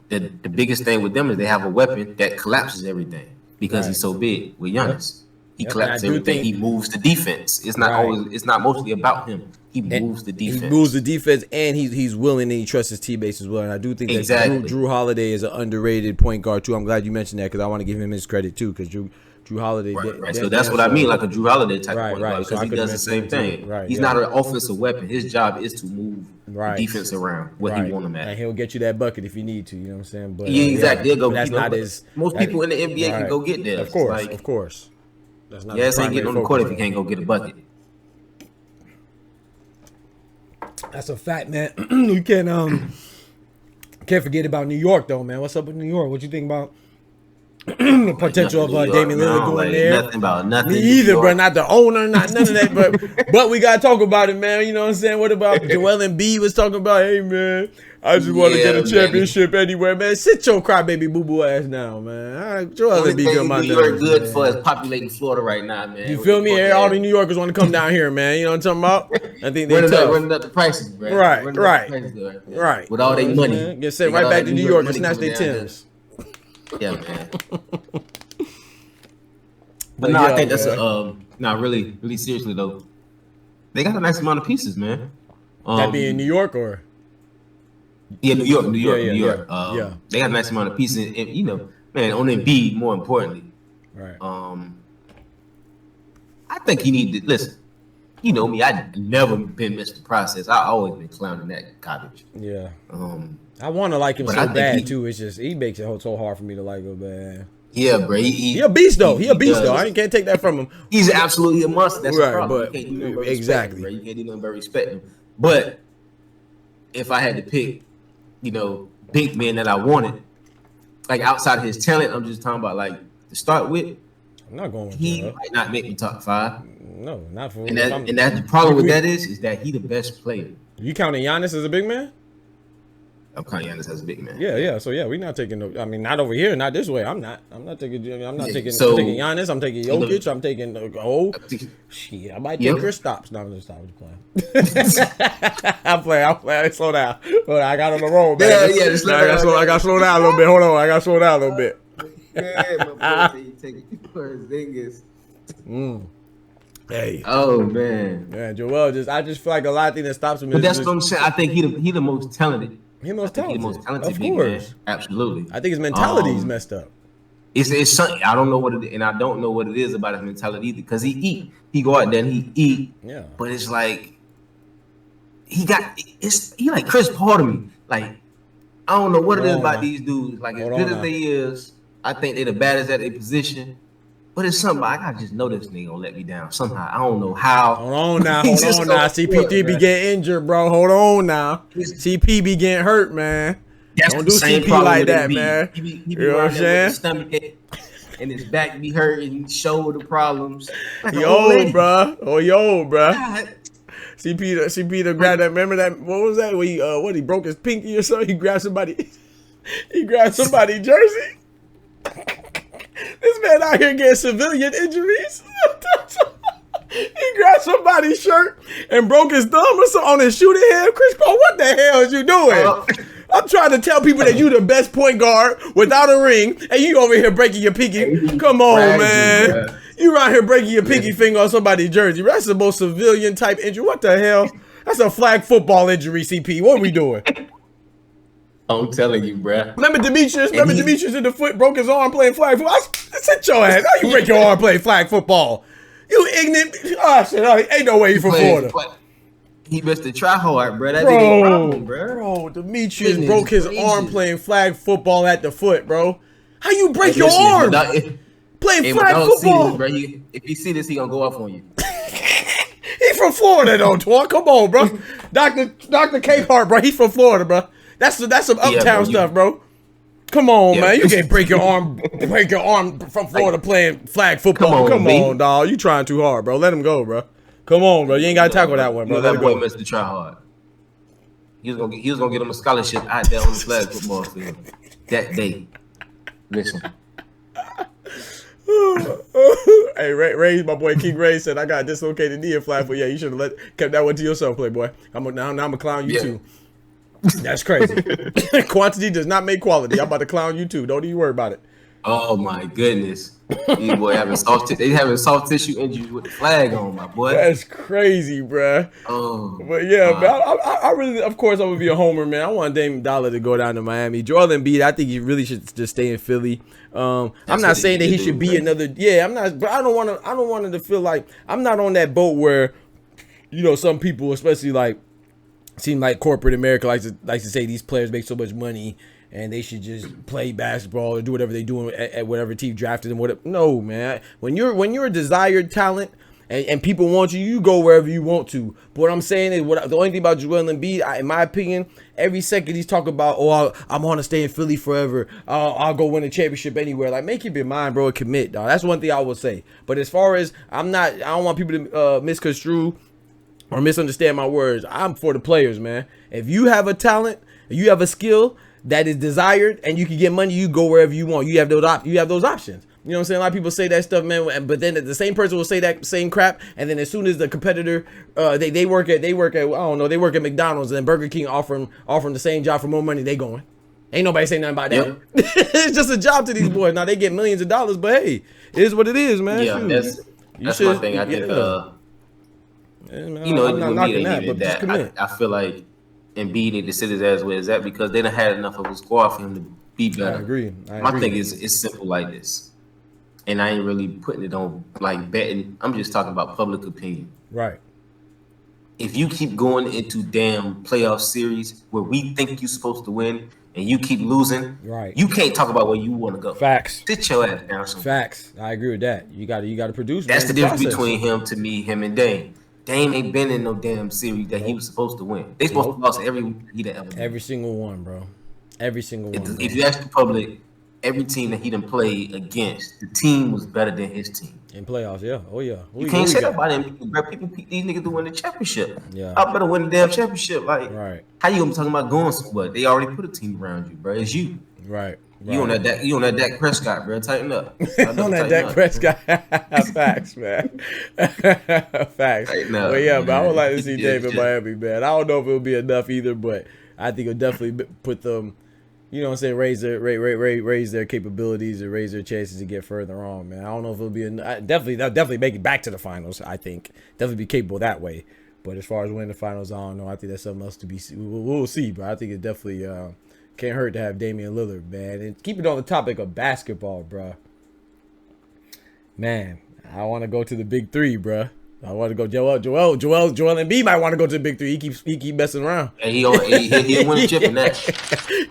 The biggest thing with them is they have a weapon that collapses everything because he's so big. With Giannis, he collapses everything. He moves the defense. It's not always. It's not mostly about him. He moves the defense. He moves the defense, and he's willing and he trusts his teammates as well. And I do think that Drew Holiday is an underrated point guard too. I'm glad you mentioned that because I want to give him his credit too. Because Drew Holiday, right. So that's what I mean, like a Drew Holiday type point guard, because he does the same thing. Right. He's not an offensive weapon. His job is to move the defense around where he want him at. And he'll get you that bucket if you need to. You know what I'm saying? But exactly. They'll go. That's not his. Most people in the NBA can go get there. Of course. That's not. Yes, ain't getting on the court if you can't go get a bucket. That's a fact, man. You can't forget about New York though, man. What's up with New York? What you think about the potential of Damian Lillard going there? Nothing. Me either, bro. Not the owner, not none of that. But we gotta talk about it, man. You know what I'm saying? What about Joel Embiid was talking about? Hey, man, I just want to get a championship anywhere, man. Sit your crybaby boo boo ass down, man. All right, Joel Embiid got my New York good for us populating Florida right now, man. You feel me? All the New Yorkers want to come down here, man. You know what I'm talking about? I think they're running up the prices, bro. Right. With all their money, get sent right back to New York and snatch their Timbs. Yeah, man. But no, I think that's really seriously though. They got a nice amount of pieces, man. That be in New York or? Yeah, New York. They got a nice amount of pieces, and man, on Embiid more importantly. Right. I think he need you know me, I never been Mr. Process. I always been clowning that garbage. Yeah. I want to like him but so I think bad too. It's just he makes it so hard for me to like him, man. Yeah, bro. He a beast though. He a beast though. I can't take that from him. He's absolutely a monster. That's right, the problem. but You can't do nothing but exactly. respect him, bro. You can't do nothing but respect him. But if I had to pick, you know, big men that I wanted, like outside of his talent, I'm just talking about like to start with. I'm not going with he that. might not make me top 5. No, not for and that's the problem with that is that he the best player. You counting Giannis as a big man? I'm counting Giannis as a big man. Yeah. So yeah, we're not taking. I mean, not over here, not this way. I'm not taking. I'm taking Giannis. I'm taking Jokic. I'm taking. Shit. I might take Chris Stops. No, I'm just playing. I'm playing. Slow down. I got on the roll, man. Yeah. I got to slow down a little bit. Hold on. I got to slow down a little bit. Yeah, my boy, you take it for his dingus. Hey. Oh man. Yeah, Joel. I just feel like a lot of things that stops him. But that's what I'm saying. I think he the most talented. He's most talented. Of course. Absolutely. I think his mentality is messed up. It's something I don't know what it is, and I don't know what it is about his mentality either. Because he go out there and he eat. Yeah. But it's like he like Chris Paul to me. Like I don't know what it is about these dudes. Like as good as they is, I think they're the baddest at their position. But it's something I gotta just know this nigga gonna let me down somehow. I don't know how. Hold on now. CP3 be getting injured, bro. Hold on now. CP be getting hurt, man. Don't do CP like that, man. He be you know what I'm saying? His stomach and his back be hurting, shoulder problems. Like yo, bro. CP to grab that. Remember that? What was that? When he broke his pinky or something? He grabbed somebody. He grabbed somebody's jersey. This man out here getting civilian injuries. He grabbed somebody's shirt and broke his thumb or something on his shooting hand. Chris Paul, what the hell is you doing? I'm trying to tell people that you the best point guard without a ring, and you over here breaking your pinky. Come on, man. You around here breaking your pinky finger on somebody's jersey. That's the most civilian type injury. What the hell? That's a flag football injury, CP. What are we doing? I'm telling you, bruh. Remember Demetrius? Demetrius in the foot broke his arm playing flag football? Sit your ass. How you break your arm playing flag football? You ignorant. Oh, shit. Ain't no way you from Florida. He missed the try hard, bro. That nigga problem, bro. Bro, Demetrius broke his arm playing flag football at the foot, bro. How you break your arm? Playing flag football. This, bro, if he see this, he gonna go off on you. He from Florida, though, Twan. Come on, bro. Dr. Capehart, bro. He from Florida, bro. That's some uptown stuff, bro. Come on, man. You can't break your arm from Florida playing flag football. Come on, dog. You trying too hard, bro. Let him go, bro. Come on, bro. You ain't gotta tackle that one, bro. Let him go. Missed the try hard. He was gonna get him a scholarship out there on the flag football field that day. Listen. Hey, Ray, my boy King Ray said I got a dislocated knee in flag football. Yeah, you should have kept that one to yourself, Playboy. Now I'm gonna clown you too. That's crazy. Quantity does not make quality. I'm about to clown you too. Don't even worry about it. Oh my goodness. These boy having soft tissue injuries with the flag on, my boy. That's crazy, bruh. Oh, but yeah, man, I really, of course, I'm gonna be a homer, man. I want Dame Dollar to go down to Miami. Joel Embiid, I think he really should just stay in Philly. I'm not saying that he should be another. Yeah, I'm not. But I don't want him to feel like I'm not on that boat where, you know, some people, especially like, seem like corporate America likes to say these players make so much money and they should just play basketball or do whatever they do at whatever team drafted them. Whatever. No, man. When you're a desired talent and people want you, you go wherever you want to. But what I'm saying is, the only thing about Joel Embiid, in my opinion, every second he's talking about, I'm going to stay in Philly forever. I'll go win a championship anywhere. Like, make up your mind, bro, and commit, dog. That's one thing I will say. But as far as I don't want people to misconstrue or misunderstand my words. I'm for the players, man. If you have a talent, you have a skill that is desired, and you can get money, you go wherever you want. You have those options. You know what I'm saying? A lot of people say that stuff, man. But then the same person will say that same crap, and then as soon as the competitor, they work at McDonald's, and then Burger King offer them the same job for more money, they going. Ain't nobody saying nothing about that. Yep. It's just a job to these boys. Now they get millions of dollars, but hey, it is what it is, man. Yeah, that's one thing I think. You know, I'm not knocking that, but just commit. I feel like Embiid need to sit his ass where he's at because they done had enough of a squad for him to be better. I agree. My thing is, it's simple like this, and I ain't really putting it on like betting. I'm just talking about public opinion. Right. if you keep going into damn playoff series where we think you're supposed to win and you keep losing, Right. you can't talk about where you want to go. Facts. Sit your ass down. Facts. I agree with that. You got to produce. That's man, the difference process. between him and Dame. Dame ain't been in no damn series that he was supposed to win. They supposed to lost every week he ever did. Every single one, bro. Every single one. If you ask the public, every team that he done played against, the team was better than his team. In playoffs, yeah. Oh, yeah. You can't say that about them people, bro. People pick these niggas to win the championship. Yeah. I better win the damn championship. Like, right. How you gonna be talking about going somewhere? They already put a team around you, bro. It's you. Right. You on that Dak Prescott, bro. Tighten up. On that Dak Prescott. Facts, man. Facts. No, but yeah, man, I would like to see Dame in Miami, man. I don't know if it'll be enough either, but I think it'll definitely put them, you know what I'm saying, raise their capabilities and raise their chances to get further on, man. I don't know if it'll be they'll definitely make it back to the finals, I think. Definitely be capable that way. But as far as winning the finals, I don't know. I think that's something else to be we'll see, but I think it definitely can't hurt to have Damian Lillard, man. And keep it on the topic of basketball, bro. Man, I want to go to the big three, bro. I want to go Joel Embiid might want to go to the big three. He keep messing around. And he'll win the chip in that.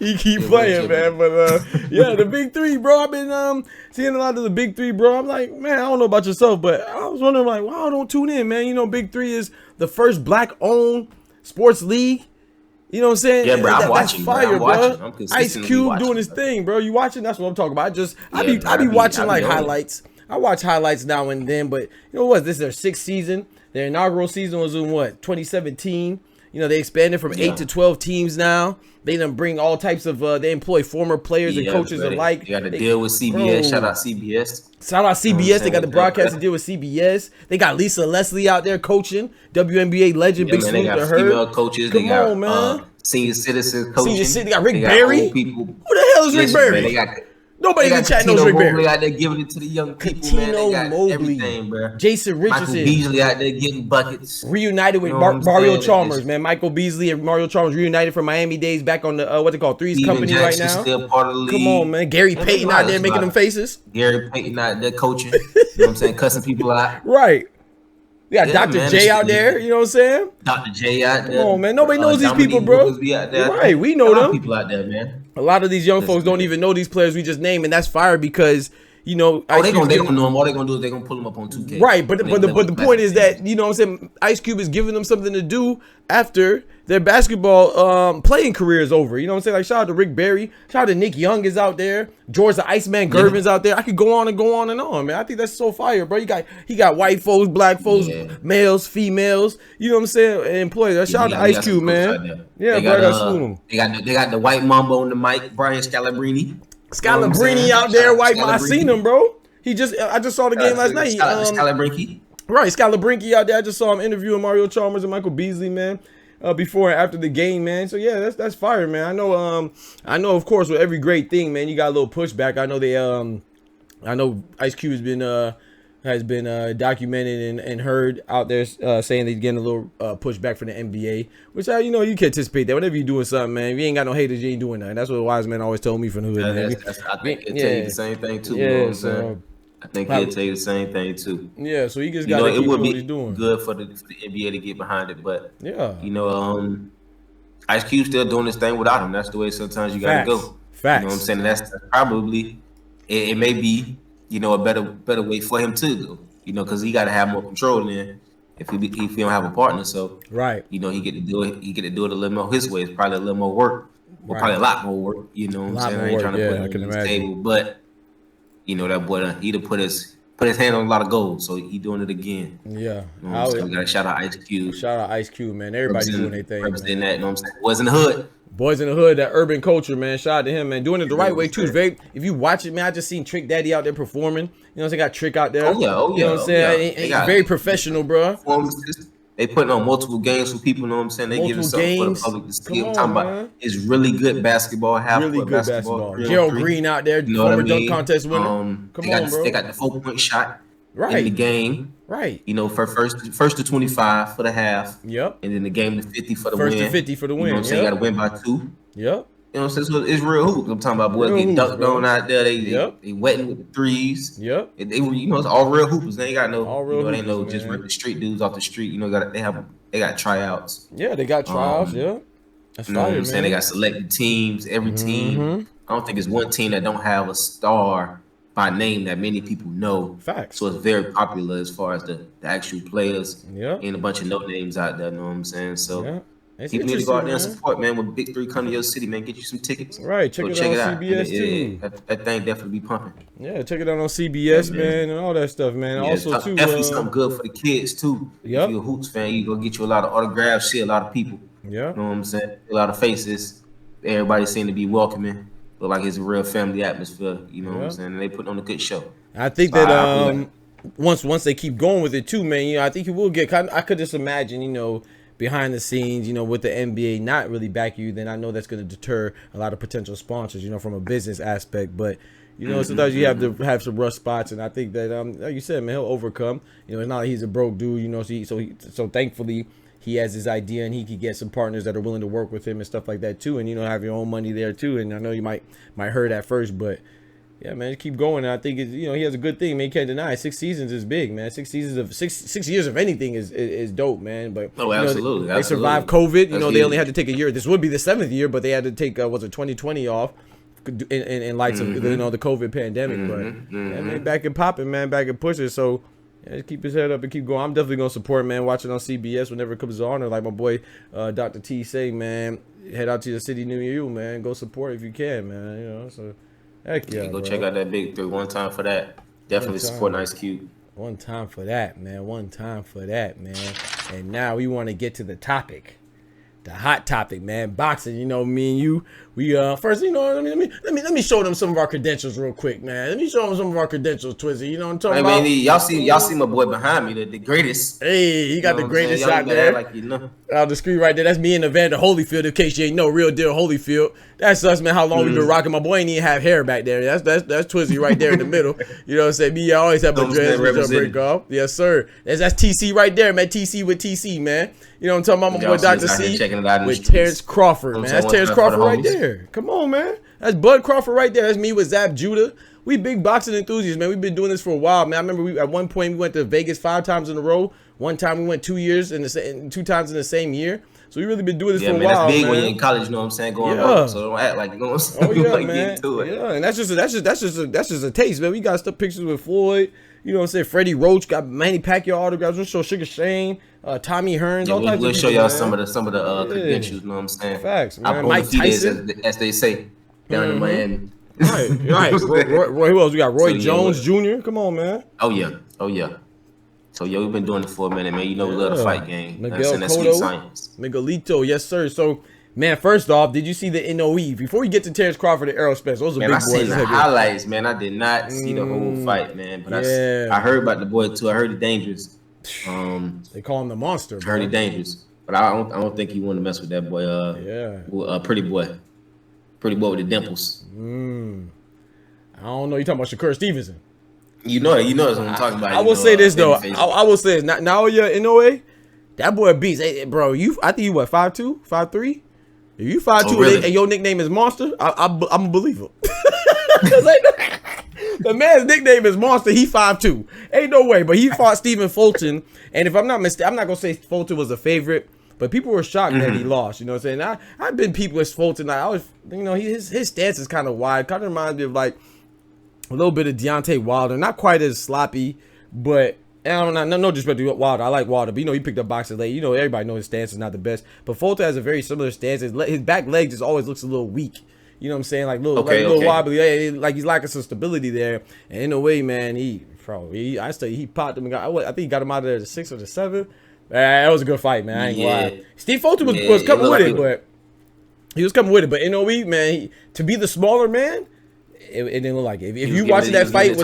He keep playing, man. But yeah, the big three, bro. I've been seeing a lot of the big three, bro. I'm like, man, I don't know about yourself, but I was wondering, like, why I don't tune in, man. You know, Big Three is the first black-owned sports league. You know what I'm saying? Yeah, bro. I'm watching. That's fire, bro. Ice Cube doing his bro. thing, bro. You watching? That's what I'm talking about. I be watching like highlights. I watch highlights now and then, but you know what? This is their 6th season. Their inaugural season was in what, 2017. You know, they expanded from 8 to 12 teams now. They done bring all types of they employ former players and coaches alike. They got to deal with CBS. Bro. Shout out CBS. Shout out CBS. They got the broadcasting deal with CBS. They got Lisa Leslie out there coaching, WNBA legend. Big salute to her. Female coaches. Come on, man. Senior citizens coaching. They got Rick Barry. People. Who the hell is Rick Barry? Nobody in the chat knows Rick Barry. Out there giving it to the young people, man. They got everything, bro. Jason Richardson. Michael Beasley out there getting buckets. Reunited with Mario Chalmers, man. Michael Beasley and Mario Chalmers reunited from Miami days back on the what they call Threes Company right now. Still part of the league. Come on, man. Gary Payton out there making them faces. Gary Payton out there coaching. You know what I'm saying? Cussing people out. Right. We got Dr. J out there, you know what I'm saying? Dr. J out there. Come on, man. Nobody knows these people, bro. Right, we know them. People out there, man. A lot of these young folks don't even know these players we just named, and that's fire because, you know, they gonna know them. All they gonna do is they gonna pull them up on 2K. Right, but the point is that, you know what I'm saying, Ice Cube is giving them something to do after their basketball playing career is over. You know what I'm saying? Like, shout out to Rick Barry, shout out to Nick Young is out there, George the Iceman Gervin's out there. I could go on and on, man. I think that's so fire, bro. He got white folks, black folks, males, females. You know what I'm saying? Employees. Shout out to Ice Cube, man. Yeah, bro. They got the white Mambo on the mic, Brian Scalabrine. Scalabrine out there, white. I seen him, bro. I just saw the game last night. Scalabrine. Right, Scalabrine out there. I just saw him interviewing Mario Chalmers and Michael Beasley, man. Before and after the game, man. So yeah, that's fire, man. I know, of course, with every great thing, man, you got a little pushback. I know Ice Cube has been documented and heard out there saying that he's getting a little pushback from the NBA, which you know, you can anticipate that whenever you're doing something, man. If you ain't got no haters, you ain't doing nothing. That's what Wise Man always told me from the hood, man. I think he'll tell you the same thing too. You know what I'm saying? I think he'll tell you the same thing too. Yeah, so he just got to keep doing what he's doing. Good for the NBA to get behind it, but yeah, you know, Ice Cube still doing this thing without him. That's the way sometimes you gotta go. Facts. You know what I'm saying? That's probably it may be, you know, a better way for him to go. You know, because he got to have more control than if he don't have a partner. So right, you know, he get to do it. He get to do it a little more his way. It's probably a little more work, or probably a lot more work. You know what I'm saying? I ain't trying to put it on the table, but you know, that boy, he done put his hand on a lot of gold, so he doing it again. Yeah. You know we got to shout out Ice Cube. Shout out Ice Cube, man. Everybody doing their thing. Representing that, you know what I'm saying? Boys in the hood. Boys in the hood, that urban culture, man. Shout out to him, man. Doing it the right way, too. It's very, if you watch it, man, I just seen Trick Daddy out there performing. You know what I'm saying? Got Trick out there. Oh, yeah. You know what I'm saying? He's very professional, bro. They putting on multiple games for people, you know what I'm saying? They giving something for the public to see. I'm talking about it's really good basketball, really good basketball. Gerald Green out there, former dunk contest winner. Come on, bro. They got the 4-point shot in the game. Right. You know, for first to 25 for the half. Yep. And then the game to 50 for the win. First to 50 for the win. You know what I'm saying? You got to win by 2. Yep. You know what I'm saying? So it's real hoops. I'm talking about boys getting dunked on out there. They wetting with the threes. Yep. You know, it's all real hoopers. They ain't got no, all real they ain't no just ripping street dudes off the street. You know, they have they got tryouts. Yeah, they got tryouts. Yeah, that's You know what fire, I'm saying? They man. got selected teams. Every team, Mm-hmm. I don't think it's one team that don't have a star by name that many people know. Facts. So it's very popular as far as the actual players. Yeah. Ain't a bunch of no names out there. Know what I'm saying? So. Yeah. It's People need to go out interesting, there and man. support, man. When Big 3 come to your city, man, get you some tickets. Right, check Go it check out it on out. CBS Yeah, too. that thing definitely be pumping. Yeah, check it out on CBS, Yeah, man, and all that stuff, man. Yeah, Also, too, definitely something good for the kids too. Yep. If you're a Hoops fan, you go get you a lot of autographs, see a lot of people. Yeah. You know what I'm saying? A lot of faces. Everybody seem to be welcoming. Look like it's a real family atmosphere. You know what I'm saying? And they put on a good show. I think So that once they keep going with it too, man. You know, I think you will get. I could just imagine, you know, behind the scenes, you know, with the NBA not really back you, then I know that's going to deter a lot of potential sponsors, you know, from a business aspect. But you know, sometimes you have to have some rough spots, and I think that like you said, man, he'll overcome. You know, it's not like he's a broke dude, you know. So thankfully he has his idea, and he could get some partners that are willing to work with him and stuff like that too, and you know, have your own money there too. And I know you might hurt at first, but yeah, man, just keep going. And I think you know, he has a good thing, man. You can't deny it. 6 seasons is big, man. 6 seasons of 6 years of anything is dope, man. But absolutely, they survived COVID. You know, they only had to take a year. This would be the 7th year, but they had to take 2020 off in lights of you know, the COVID pandemic. But yeah, man, back and popping, man, back and pushing. So yeah, just keep his head up and keep going. I'm definitely gonna support, man. Watch it on CBS whenever it comes on, or like my boy Dr. T say, man, head out to the city near you, man. Go support if you can, man. You know, so. Heck yeah, go check out that Big 3 one time for that. Definitely support Ice Cube. One time for that, man. One time for that, man. And now we want to get to the topic. The hot topic, man. Boxing. You know, me and you, we first, you know, let me show them some of our credentials real quick, man. Let me show them some of our credentials, Twizzy. You know what I'm talking about? Y'all see my boy behind me, the greatest. Hey, he got the greatest out there. Like, you know. Out the screen right there. That's me and Evander Holyfield. In case you ain't know, real deal Holyfield. That's us, man. How long we been rocking? My boy ain't even have hair back there. That's Twizzy right there in the middle. You know what I'm saying? Me, I always have my dreads with break off. Yes, sir. That's TC right there, man. TC with TC, man. You know what I'm talking about? My boy Dr. C with Terrence Crawford, man. That's Terrence Crawford right there. Come on, man. That's Bud Crawford right there. That's me with Zap Judah. We big boxing enthusiasts, man. We've been doing this for a while, man. I remember at one point we went to Vegas 5 times in a row. One time we went 2 years and 2 times in the same year. So we really been doing this for a while, that's big man. When you're in college, you know what I'm saying? Going home, so don't act like you know what I'm saying. Oh yeah, like man. Into it. Yeah, and that's just a taste, man. We got stuff pictures with Floyd. You know what I'm saying? Freddie Roach got Manny Pacquiao autographs. We'll show Sugar Shane, Tommy Hearns, all types of people. We'll show y'all some of the credentials. You know what I'm saying? Facts, man. Mike Tyson, as they say, down in Miami. Right. Roy, who else? We got Roy Jones Jr. Come on, man. Oh yeah. So we've been doing it for a minute, man. You know we love the fight game. Miguel that's sweet science. Miguelito, yes sir. So, man, first off, did you see the NOE before you get to Terrence Crawford and Errol Spence? Those are big boys. I seen the highlights, man. I did not see the whole fight, man. But I heard about the boy too. I heard he dangerous. They call him the monster. I heard he dangerous, but I don't think he want to mess with that boy. Pretty boy with the dimples. I don't know. You talking about Shakur Stevenson? You know that's what I'm talking about. I will say this though. I will say this. Now you're NOA. That boy beats. Hey, bro, I think you what 5'2", 5'3"? If you 5'2", really? And your nickname is Monster, I'm a believer. The man's nickname is Monster. He 5'2". Ain't no way. But he fought Stephen Fulton, and if I'm not mistaken, I'm not gonna say Fulton was a favorite, but people were shocked that he lost. You know what I'm saying? I've been people with Fulton. I always, you know, his stance is kind of wide. Kind of reminds me of like a little bit of Deontay Wilder. Not quite as sloppy, but. And I'm not, no disrespect to Wilder. I like Wilder, but you know he picked up boxing late. You know everybody knows his stance is not the best. But Fulton has a very similar stance. His back leg just always looks a little weak. You know what I'm saying? Like little wobbly. Like he's lacking some stability there. And in a way, man, he popped him. I think he got him out of there the 6th or the 7th. That was a good fight, man. I ain't gonna lie. Steve Fulton was coming with it, but he was coming with it. But NOE, man, to be the smaller man, it didn't look like it. If you watching that fight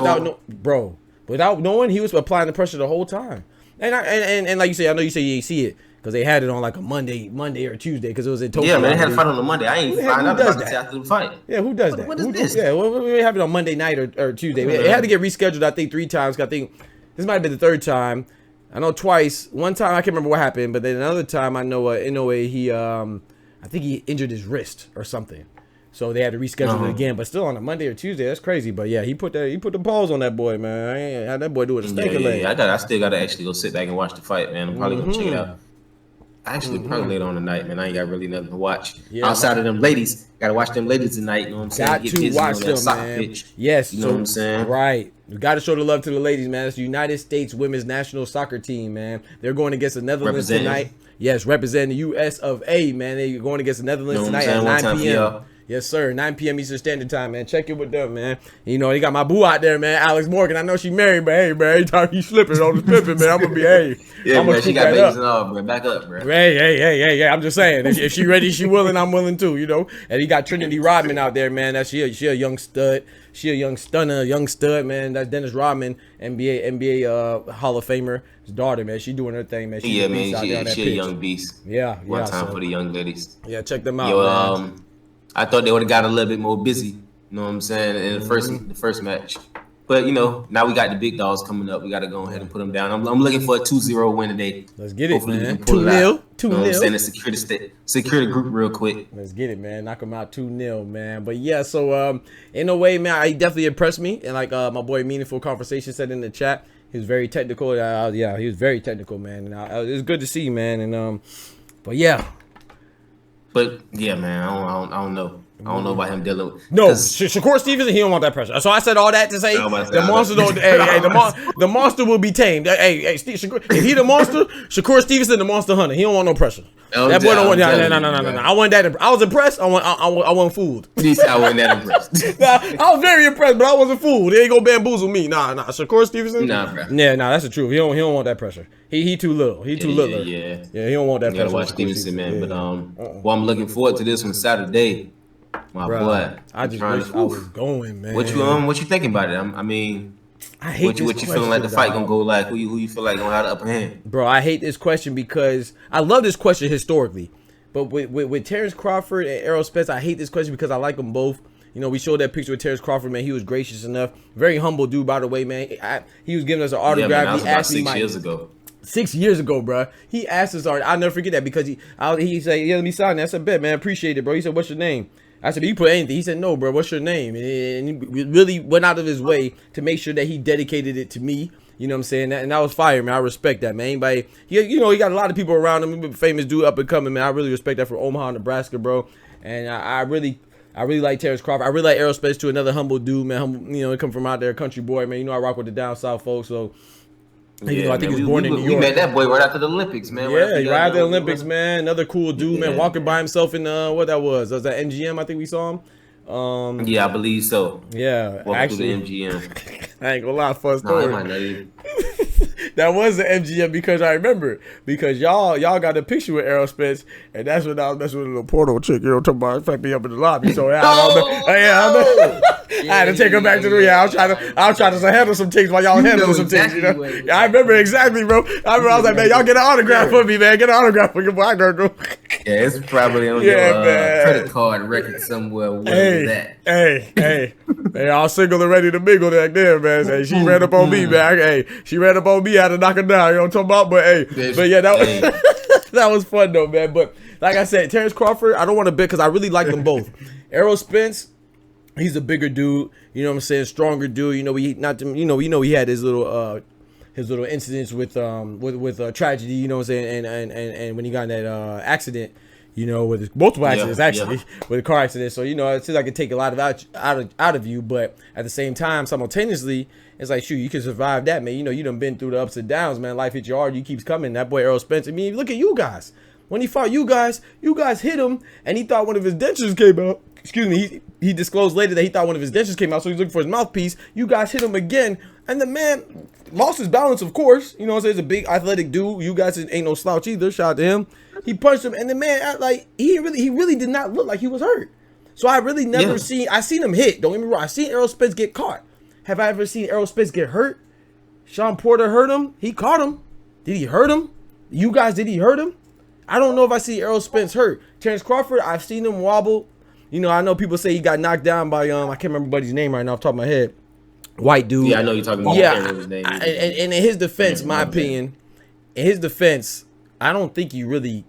without knowing, he was applying the pressure the whole time. And like you say, I know you say you ain't see it because they had it on like a Monday or Tuesday because it was in Tokyo. Yeah, man, they had a fight on a Monday. I ain't find out about it after the fight. Yeah, who does that? What is this? Yeah, we have it on Monday night or Tuesday. It had to get rescheduled, I think, 3 times. I think this might have been the 3rd time. I know twice. One time I can't remember what happened, but then another time I know he I think he injured his wrist or something. So they had to reschedule it again, but still on a Monday or Tuesday. That's crazy. But yeah, he put the pause on that boy, man. I ain't had that boy do it a stinker leg. I still gotta actually go sit back and watch the fight, man. I'm probably gonna check it out. Actually, probably later on tonight, man. I ain't got really nothing to watch. Yeah, Outside of them ladies, gotta watch them ladies tonight. You know what I'm saying? Got Get to busy watch on that them, soccer man. pitch. Yes, You know what I'm saying? Right. We got to show the love to the ladies, man. It's the United States women's national soccer team, man. They're going against the Netherlands tonight. Yes, representing the U.S. of A, man. They're going against the Netherlands tonight at 9 p.m. Yes, sir. 9 p.m. Eastern Standard Time, man. Check it with them, man. You know, they got my boo out there, man. Alex Morgan. I know she married, but hey, man, every time you slipping on the slipping, man, I'm going to be, hey. Yeah, man, she got babies and all, bro. Back up, bro. Hey. I'm just saying. If she ready, she willing, I'm willing too, you know. And he got Trinity Rodman out there, man. She a young stud. She a young stunner, young stud, man. That's Dennis Rodman, NBA Hall of Famer. His daughter, man. She doing her thing, man. She a young beast. Yeah. One time for the young ladies. Yeah, check them out, man. I thought they would have got a little bit more busy, you know what I'm saying, in the first match. But, you know, now we got the big dogs coming up. We got to go ahead and put them down. I'm looking for a 2-0 win today. Let's get it, Hopefully man. We can pull it out. 2-0. You know what I'm saying? And secure the group real quick. Let's get it, man. Knock them out 2-0, man. But, yeah, so in a way, man, he definitely impressed me. And like my boy Meaningful Conversation said in the chat, he was very technical. Yeah, he was very technical, man. And it was good to see, man. And but, yeah. But, yeah, man, I don't know. I don't know about him dealing with. No, Shakur Stevenson, he don't want that pressure. So I said all that to say the monster don't. The monster will be tamed. Hey, Shakur, if he the monster, Shakur Stevenson the monster hunter. He don't want no pressure. That boy don't want. No. I wasn't that. I was impressed. I wasn't fooled. I wasn't that impressed. I was very impressed, but I wasn't fooled. They ain't gonna bamboozle me. Nah. Shakur Stevenson. Nah, bro. Yeah, that's the truth. He don't want that pressure. He too little. He too little. Yeah. He don't want that pressure. Gotta watch Stevenson, man. But well, I'm looking forward to this one Saturday. My boy, I just wish I was going, man. What you thinking about it? I mean, I hate what you feeling like the fight gonna go like? Who you feel like gonna have the upper hand? Bro, I hate this question because I love this question historically, but with Terrence Crawford and Errol Spence, I hate this question because I like them both. You know, we showed that picture with Terrence Crawford, man. He was gracious enough, very humble dude, by the way, man. He was giving us an autograph. Yeah, man, that was about 6 years ago. 6 years ago, bro. He asked us, I'll never forget that because he said, yeah, let me sign that. I said, bet, man, appreciate it, bro. He said, what's your name? I said, you put anything. He said, no, bro, what's your name? And he really went out of his way to make sure that he dedicated it to me. You know what I'm saying? And that was fire, man. I respect that, man. Anybody, he got a lot of people around him, famous dude, up and coming, man. I really respect that for Omaha, Nebraska, bro. And I really like Terrence Crawford. I really like Errol Spence too, another humble dude, man. He come from out there, country boy, man. I rock with the down south folks, so. Yeah, I think he was born in New York. We met that boy right after the Olympics, man. Yeah, right after the Olympics, man. Another cool dude, man. Walking by himself in what that was. Was that NGM? I think we saw him. Yeah, I believe so. Yeah, actually, the MGM. I ain't gonna lie, fun story. No, might not even. That was the MGM because I remember because y'all got a picture with Errol Spence and that's when I was messing with a little portal chick. Talking about fucked me up in the lobby. So I had to take her back to the. I was trying to handle some things while y'all handling some things. Yeah, I remember exactly, bro. I was like, man, y'all get an autograph for me, man. Get an autograph for your black girl. Yeah, it's probably on your credit card record somewhere. Hey, I'll single and ready to mingle back there, man. Hey, she ran up on me, man. Hey, she ran up on me. I had to knock her down. You know what I'm talking about? But hey, but yeah, that was fun though, man. But like I said, Terrence Crawford, I don't want to bet because I really like them both. Errol Spence, he's a bigger dude. You know what I'm saying? Stronger dude. He had his little incidents with tragedy. You know what I'm saying? And when he got in that accident. With multiple accidents with a car accident. So it seems like it take a lot of out of you, but at the same time, simultaneously, it's like shoot, you can survive that, man. You done been through the ups and downs, man. Life hits you hard, you keeps coming. That boy Errol Spence. I mean, look at you guys. When he fought you guys hit him, and he thought one of his dentures came out. Excuse me. He disclosed later that he thought one of his dentures came out, so he's looking for his mouthpiece. You guys hit him again, and the man lost his balance, of course. You know what I'm saying? He's a big athletic dude. You guys ain't no slouch either. Shout out to him. He punched him, and the man, he really did not look like he was hurt. So I really never I seen him hit. Don't get me wrong. I seen Errol Spence get caught. Have I ever seen Errol Spence get hurt? Sean Porter hurt him. He caught him. Did he hurt him? You guys, did he hurt him? I don't know if I see Errol Spence hurt. Terrence Crawford, I've seen him wobble. I know people say he got knocked down by I can't remember anybody's name right now off the top of my head. White dude. Yeah, I know you're talking about. Yeah, and in his defense, my opinion, I don't think he really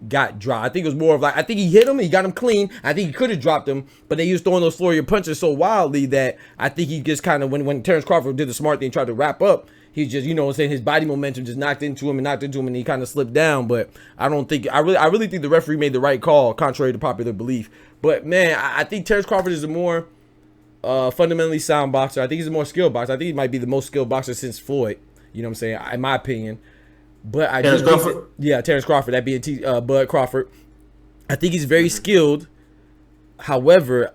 got dropped. I think it was more of I think he hit him, he got him clean. I think he could have dropped him, but they used throwing those Florida punches so wildly that I think he just kind of, when Terrence Crawford did the smart thing, tried to wrap up, He just, you know what I'm saying, his body momentum just knocked into him, and he kind of slipped down. But I really think the referee made the right call, contrary to popular belief. But man, I think Terrence Crawford is a more fundamentally sound boxer. I think he's a more skilled boxer. I think he might be the most skilled boxer since Floyd. You know what I'm saying? In my opinion. But I Terrence just Crawford? yeah, Terrence Crawford, that being Bud Crawford. I think he's very skilled. However,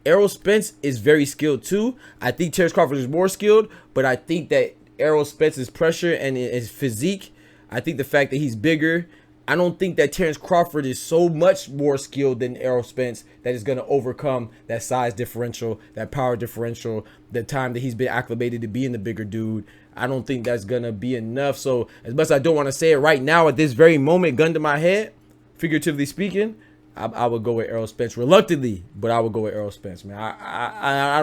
Errol Spence is very skilled too. I think Terrence Crawford is more skilled, but I think that Errol Spence's pressure and his physique, I think the fact that he's bigger, I don't think that Terrence Crawford is so much more skilled than Errol Spence that is going to overcome that size differential, that power differential, the time that he's been acclimated to being the bigger dude. I don't think that's going to be enough. So as much as I don't want to say it right now at this very moment, gun to my head, figuratively speaking, I would go with Errol Spence reluctantly, but I would go with Errol Spence, man. I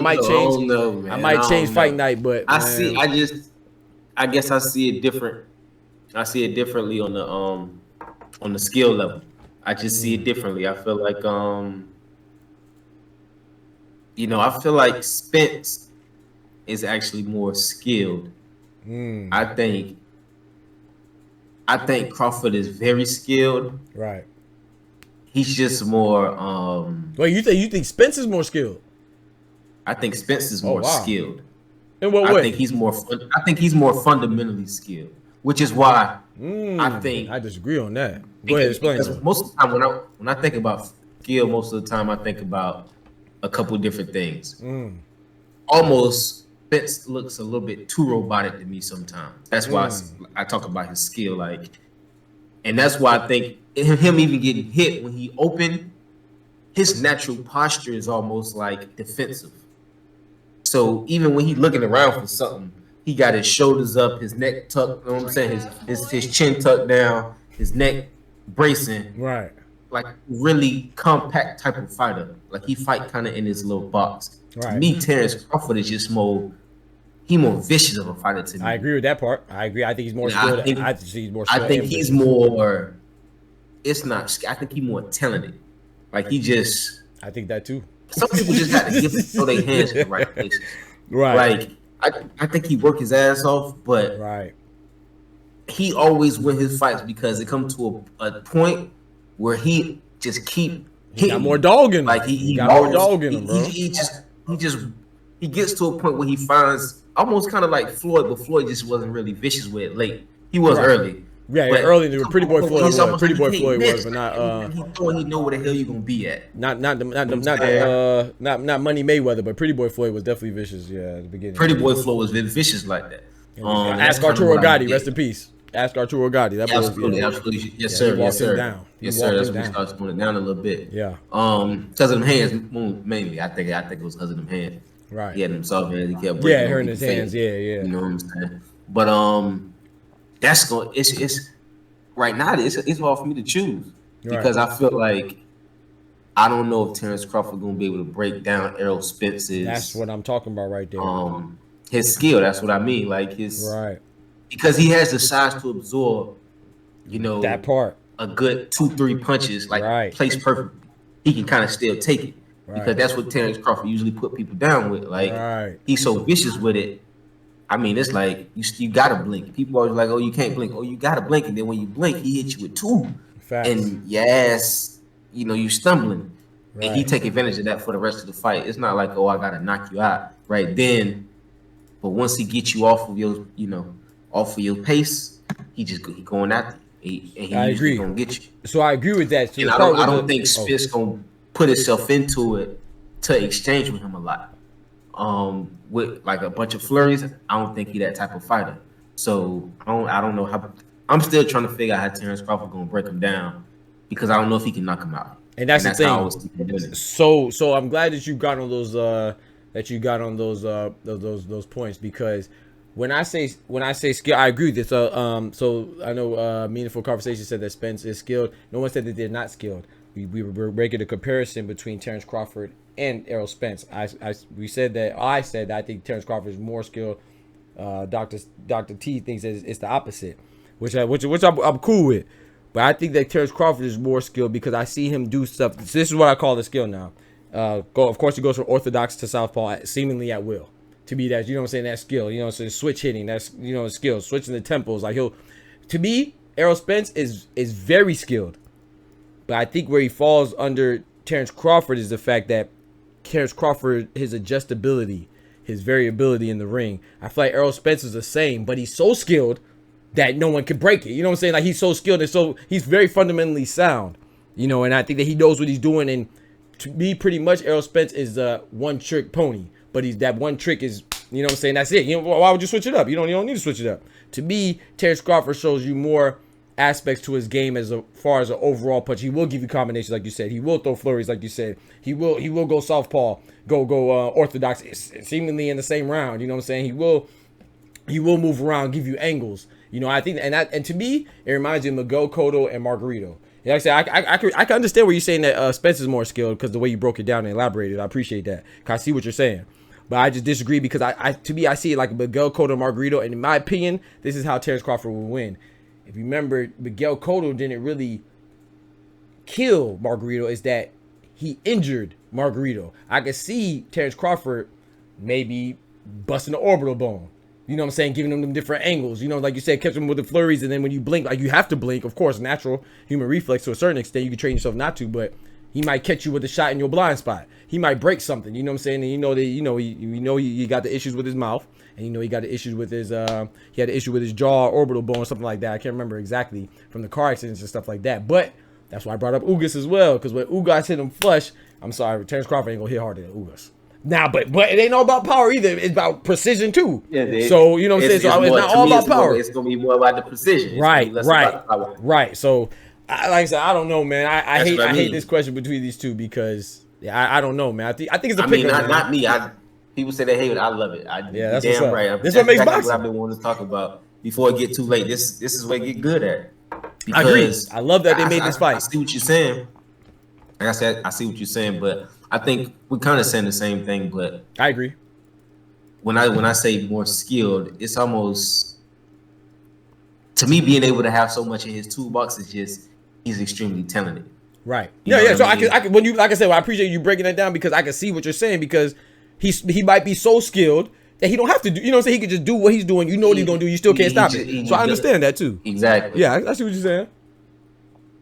might change. I might change fight night, but I guess I see it different. I see it differently on the skill level. I just see it differently. I feel like I feel like Spence is actually more skilled. I think Crawford is very skilled. Right. He's just more. Well, you think Spence is more skilled? I think Spence is more skilled. In what way? I think he's more fundamentally skilled, which is why I think I disagree on that. Go ahead, explain. Most of the time, when I think about skill, most of the time I think about a couple different things. Almost Spence looks a little bit too robotic to me sometimes. That's why I talk about his skill, and that's why I think him even getting hit when he opened, his natural posture is almost like defensive. So even when he looking around for something, he got his shoulders up, his neck tucked, you know what I'm saying? His chin tucked down, his neck bracing. Right. Like really compact type of fighter. Like he fight kind of in his little box. Right. To me, Terrence Crawford is just more vicious of a fighter to me. I agree with that part. I agree. I think he's more skilled. I think he's more skilled. I think he's more. It's not. I think he's more talented. Like he just. I think that too. Some people just got to give it throw their hands in the right places. Right. Like I think he worked his ass off, but he always win his fights because it comes to a point where he just keep hitting. He got more dog in him. Like he got more dog in him, bro. He gets to a point where he finds almost kind of like Floyd, but Floyd just wasn't really vicious with it late. He was early. Yeah, early. Pretty boy Floyd was. Pretty boy Floyd was, but not. He thought he know where the hell you gonna be at. Not Money Mayweather, but Pretty boy Floyd was definitely vicious. Yeah, at the beginning. Pretty boy Floyd was very vicious like that. Ask Arturo Gotti, rest in peace. Ask Arturo Gotti. That absolutely. Yes, sir. Yes, sir. Yes, sir. That's when he started putting it down a little bit. Yeah. Because of them hands, mainly. I think it was because of them hands. Right. He had them soft hands. He kept breaking hurting his hands. Yeah. You know what I'm saying? But that's going. It's right now. It's hard for me to choose because I feel like I don't know if Terrence Crawford gonna be able to break down Errol Spence's. That's what I'm talking about right there. His skill. That's what I mean. Like his because he has the size to absorb. That part. A good 2-3 punches, placed perfectly. He can kind of still take it because that's what Terrence Crawford usually put people down with. Like he's so vicious with it. I mean, it's like you gotta blink. People always like, oh, you can't blink. Oh, you gotta blink, and then when you blink, he hits you with two. Facts. And yes, you stumbling, and he take advantage of that for the rest of the fight. It's not like, oh, I gotta knock you out right then, but once he gets you off of your, off of your pace, he going after you. He I agree. Gonna get you. So I agree with that. So and I don't think Spence gonna put himself into it to exchange with him a lot. With like a bunch of flurries, I don't think he that type of fighter. So I don't know how. I'm still trying to figure out how Terrence Crawford gonna break him down because I don't know if he can knock him out. And that's the thing. So I'm glad that you got on those those points because when I say skill, I agree with this. So I know Meaningful Conversation said that Spence is skilled. No one said that they're not skilled. We were making a comparison between Terrence Crawford and Errol Spence. I said that I think Terrence Crawford is more skilled. Dr. T thinks it's the opposite, which I'm cool with. But I think that Terrence Crawford is more skilled because I see him do stuff. So this is what I call the skill now. Of course, he goes from orthodox to southpaw seemingly at will. To be that, you know what I'm saying, that skill, you know, so switch hitting, that's, you know, skill, switching the tempos. Like to me, Errol Spence is very skilled. But I think where he falls under Terrence Crawford is the fact that Terrence Crawford, his adjustability, his variability in the ring. I feel like Errol Spence is the same, but he's so skilled that no one can break it. You know what I'm saying? Like, he's so skilled and so he's very fundamentally sound. You know, and I think that he knows what he's doing. And to me, pretty much, Errol Spence is a one-trick pony. But that one trick is, you know what I'm saying, that's it. You know, why would you switch it up? You don't need to switch it up. To me, Terrence Crawford shows you more aspects to his game as far as an overall punch. He will give you combinations, like you said. He will throw flurries, like you said. He will go southpaw, go orthodox, seemingly in the same round. You know what I'm saying? He will move around, give you angles. You know, I think, and to me, it reminds me of Miguel Cotto and Margarito. Like I said, I can understand where you're saying that Spence is more skilled because the way you broke it down and elaborated. I appreciate that. Cause I see what you're saying. But I just disagree because to me, I see it like Miguel Cotto and Margarito. And in my opinion, this is how Terrence Crawford will win. If you remember, Miguel Cotto didn't really kill Margarito. Is that he injured Margarito. I could see Terrence Crawford maybe busting the orbital bone. You know what I'm saying? Giving them different angles. You know, like you said, catch them with the flurries. And then when you blink, like you have to blink, of course, natural human reflex to a certain extent. You can train yourself not to, but he might catch you with a shot in your blind spot. He might break something. You know what I'm saying? And he got the issues with his mouth. And you know he got the issues with his he had an issue with his jaw, orbital bone, or something like that. I can't remember exactly from the car accidents and stuff like that. But that's why I brought up Ugas as well, because when Ugas hit him flush, I'm sorry, Terrence Crawford ain't gonna hit harder than Ugas. Now, but it ain't all about power either. It's about precision too. Yeah. So you know what I'm saying. So it's not all about power. It's gonna be more about the precision. Right. So like I said, I don't know, man. I hate this question between these two because I don't know, man. I think it's a pick. Not me. People say they hate it. I love it. That's damn right. This is what makes boxing. What I've been wanting to talk about before it get too late. This is what get good at. I agree. I love that they made this fight. I see what you're saying. Like I said, I see what you're saying, but I think we're kind of saying the same thing. But I agree. When I say more skilled, it's almost, to me, being able to have so much in his toolbox is just he's extremely talented. Right. Yeah. So I can when you, like I said, I appreciate you breaking that down because I can see what you're saying because he might be so skilled that he don't have to do. You know what I'm saying? He could just do what he's doing. You know what he's gonna do. You still can't stop it. So I understand that too. Exactly. Yeah, I see what you're saying.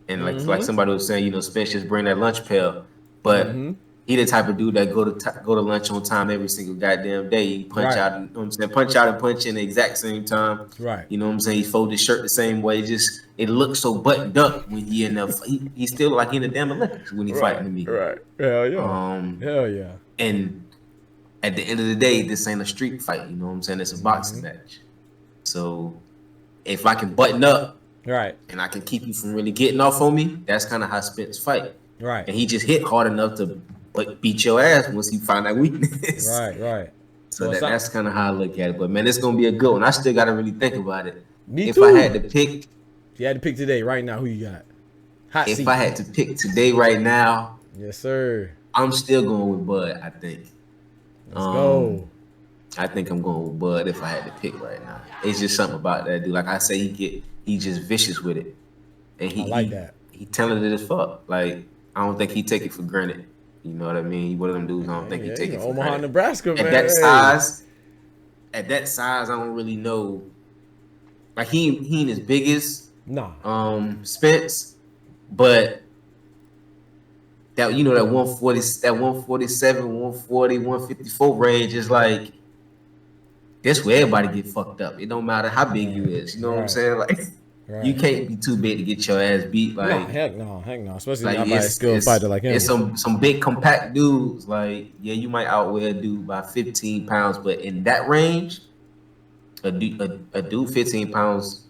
And like somebody was saying, you know, Spence just bring that lunch pail, but he the type of dude that go to lunch on time every single goddamn day. He punch out, you know what I'm saying? Punch out and punch in the exact same time. Right. You know what I'm saying? He fold his shirt the same way. Just it looks so buttoned up when he in the he's still like in the damn Olympics when he fighting me. Right. Hell yeah. Hell yeah. And at the end of the day, this ain't a street fight. You know what I'm saying? It's a boxing match. So if I can button up, right, and I can keep you from really getting off on me, that's kind of how Spence fight. Right. And he just hit hard enough to beat your ass once he find that weakness. Right. So that's kind of how I look at it. But man, it's gonna be a good one. I still gotta really think about it. Me too. If I had to pick, if you had to pick today, right now, who you got? If I had to pick today, right now, yes, sir. I'm still going with Bud. I think. Let's go. I think I'm going with Bud if I had to pick right now. It's just something about that dude. Like I say, he's just vicious with it, and I like that. He talented as fuck. Like I don't think he take it for granted. You know what I mean? He one of them dudes. I don't think he take it for Omaha, granted. Nebraska, man. At that size, I don't really know. Like he ain't as big as Spence, but that that 140, that 147, 140, 154 range is like that's where everybody get fucked up. It don't matter how big you is. You know what I'm saying? Like you can't be too big to get your ass beat. Like heck no. Especially not by a skilled fighter like him. It's some big compact dudes. Like you might outweigh a dude by 15 pounds, but in that range, a dude 15 pounds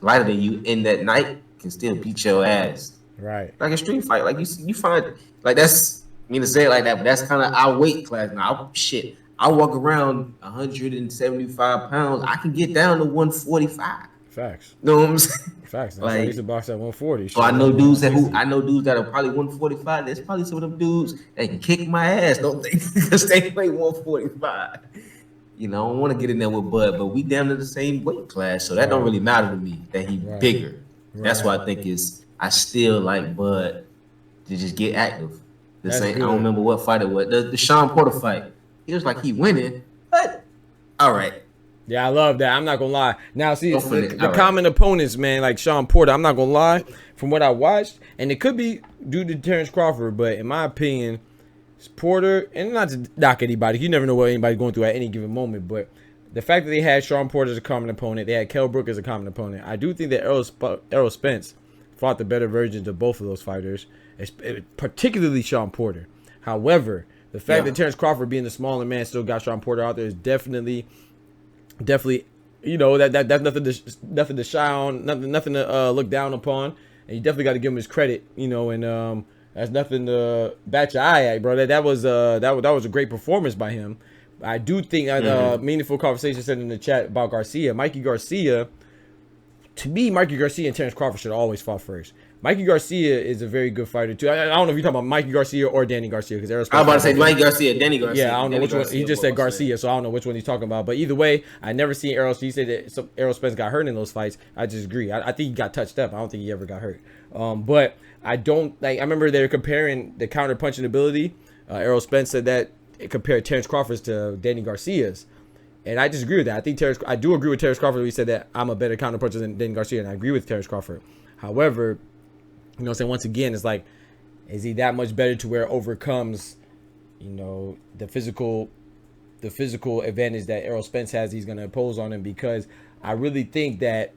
lighter than you in that night can still beat your ass. Right. Like a street fight. Like you find like that's to say it like that, but that's kind of our weight class now. I walk around 175 pounds. I can get down to 145. Facts. You know what I'm saying? Facts. Like, I used to box at 140. So I know dudes that are probably 145. There's probably some of them dudes that can kick my ass, don't they? Because they play 145. I don't want to get in there with Bud, but we damn near the same weight class, so that don't really matter to me that he's bigger. That's why I think I still like Bud to just get active. I don't remember what fight it was. The Sean Porter fight. He was like he winning. All right. Yeah, I love that. I'm not gonna lie. Now, see, the Right. common opponents, man, like Sean Porter. I'm not gonna lie. From what I watched, and it could be due to Terrence Crawford, but in my opinion, it's Porter. And not to knock anybody, you never know what anybody's going through at any given moment. But the fact that they had Sean Porter as a common opponent, they had Kell Brook as a common opponent. I do think that Errol Spence fought the better versions of both of those fighters, particularly Sean Porter. However, the fact that Terrence Crawford, being the smaller man, still got Sean Porter out there is definitely, you know, that's nothing to shy on, nothing to look down upon, and you definitely got to give him his credit, you know, and that's nothing to bat your eye at, bro. That was a great performance by him. I do think meaningful conversation said in the chat about Garcia, Mikey Garcia. To me, Mikey Garcia and Terrence Crawford should have always fought first. Mikey Garcia is a very good fighter too. I don't know if you're talking about Mikey Garcia or Danny Garcia, because I was about to say Mikey Garcia, Danny Garcia. Yeah, I don't know which one. He just said Garcia, so I don't know which one he's talking about. But either way, I never seen Errol. He said that Errol Spence got hurt in those fights. I just agree. I think he got touched up. I don't think he ever got hurt. But I don't like. I remember they were comparing the counter punching ability. Errol Spence said that it compared Terrence Crawford's to Danny Garcia's. And I just agree with that. I do agree with Terrence Crawford. He said that I'm a better counter puncher than Danny Garcia, and I agree with Terrence Crawford. However, you know what I'm saying, once again, it's like, is he that much better to where it overcomes, you know, the physical advantage that Errol Spence has he's going to impose on him? Because I really think that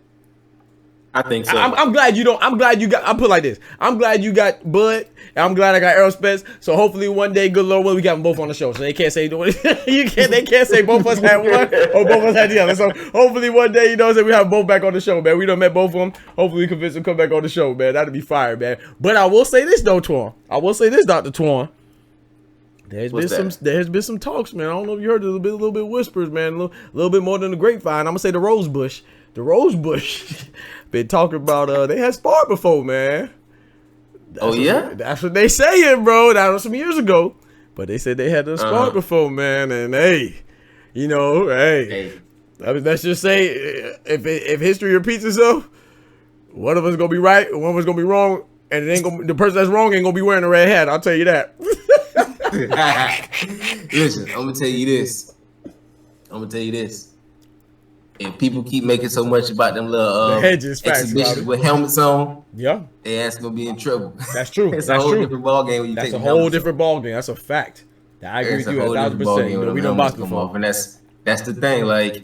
I think so. I'm glad you got, I'll put it like this. I'm glad you got Bud, and I'm glad I got Errol Spence. So hopefully one day, good Lord, we got them both on the show. So they can't say, they can't say both of us had one or both of us had the other. So hopefully one day, you know, we have both back on the show, man. We done met both of them. Hopefully we convince them to come back on the show, man. That'd be fire, man. But I will say this though, Twan. I will say this, Dr. Twan. There's been some talks, man. I don't know if you heard a little bit whispers, man. A little bit more than the grapevine. I'm gonna say the rose bush. The rose bush been talking about they had sparred before, man. That's what they saying, bro. That was some years ago, but they said they had done sparred before, man. And hey, you know, hey. I mean, let's just say if history repeats itself, one of us gonna be right, one of us gonna be wrong, and it ain't gonna, the person that's wrong ain't gonna be wearing a red hat. I'll tell you that. Listen, I'm gonna tell you this. And people keep making so much about them little exhibitions with helmets on. Yeah, they ass gonna be in trouble. That's true. It's a whole different ball game when you take a whole different ball game. That's a fact. I agree with you 1,000%. We don't box before, and that's the thing. Like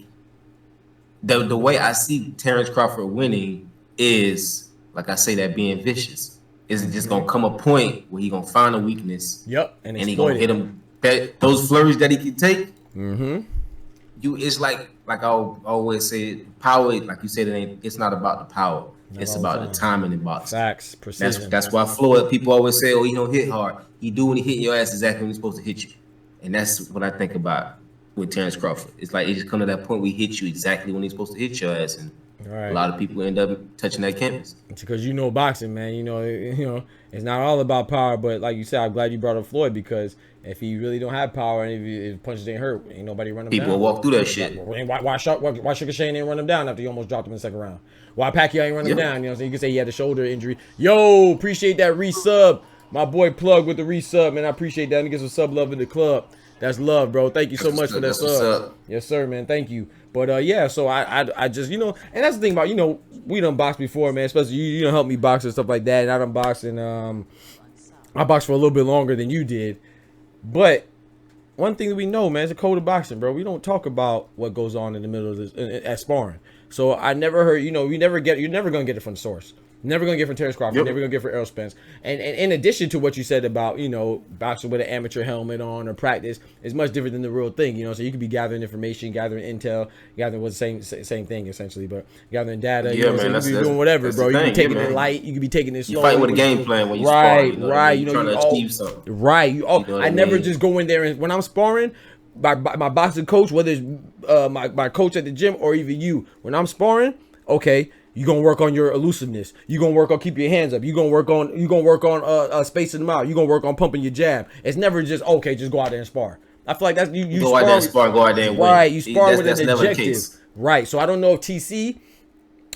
the way I see Terrence Crawford winning is, like I say, that being vicious. Is just gonna come a point where he gonna find a weakness. Yep, and he gonna hit him. Those flurries that he can take. It's like I always say, power. Like you said, it's not about the power. It's about the timing in boxing. Facts, precision. That's why Floyd. People always say, "Oh, he don't hit hard." He do when he hit your ass exactly when he's supposed to hit you, and that's what I think about with Terrence Crawford. It's like it just come to that point where he hit you exactly when he's supposed to hit your ass, and a lot of people end up touching that canvas. It's because you know boxing, man. You know, it's not all about power, but like you said, I'm glad you brought up Floyd, because if he really don't have power and if punches ain't hurt, ain't nobody run him down. People walk through that shit. Why Sugar Shane ain't run him down after he almost dropped him in the second round? Why Pacquiao ain't run him down? You know what I'm saying? You can say he had a shoulder injury. Yo, appreciate that resub. My boy Plug with the resub, man. I appreciate that. And get some sub love in the club. That's love, bro. Thank you so much for that sub. Yes, sir, man. Thank you. But yeah, so I just, you know, and that's the thing about, you know, we done boxed before, man. Especially you done helped me box and stuff like that. And I done boxed, and I boxed for a little bit longer than you did. But one thing that we know, man, it's a code of boxing, bro. We don't talk about what goes on in the middle of this at sparring. So I never heard, you know, you're never gonna get it from the source. Never gonna get from Terrence Crawford. Never gonna get from Errol Spence. And in addition to what you said about, you know, boxing with an amateur helmet on or practice is much different than the real thing. You know, so you could be gathering information, gathering intel, gathering what's the same thing essentially, but gathering data. You know, man, so you could be doing whatever, bro. You could be taking it light. You could be taking it slow. You fight with a game plan when you spar. Right. You know, trying to achieve something. Right. I never just go in there and when I'm sparring. My boxing coach, whether it's my coach at the gym or even you, when I'm sparring, okay. You're gonna work on your elusiveness. You're gonna work on keeping your hands up. You're gonna work on spacing them out. You're gonna work on pumping your jab. It's never just okay, just go out there and spar. I feel like that's you go out there and spar, go out there and win. Right, you spar with an objective. Right. So I don't know if TC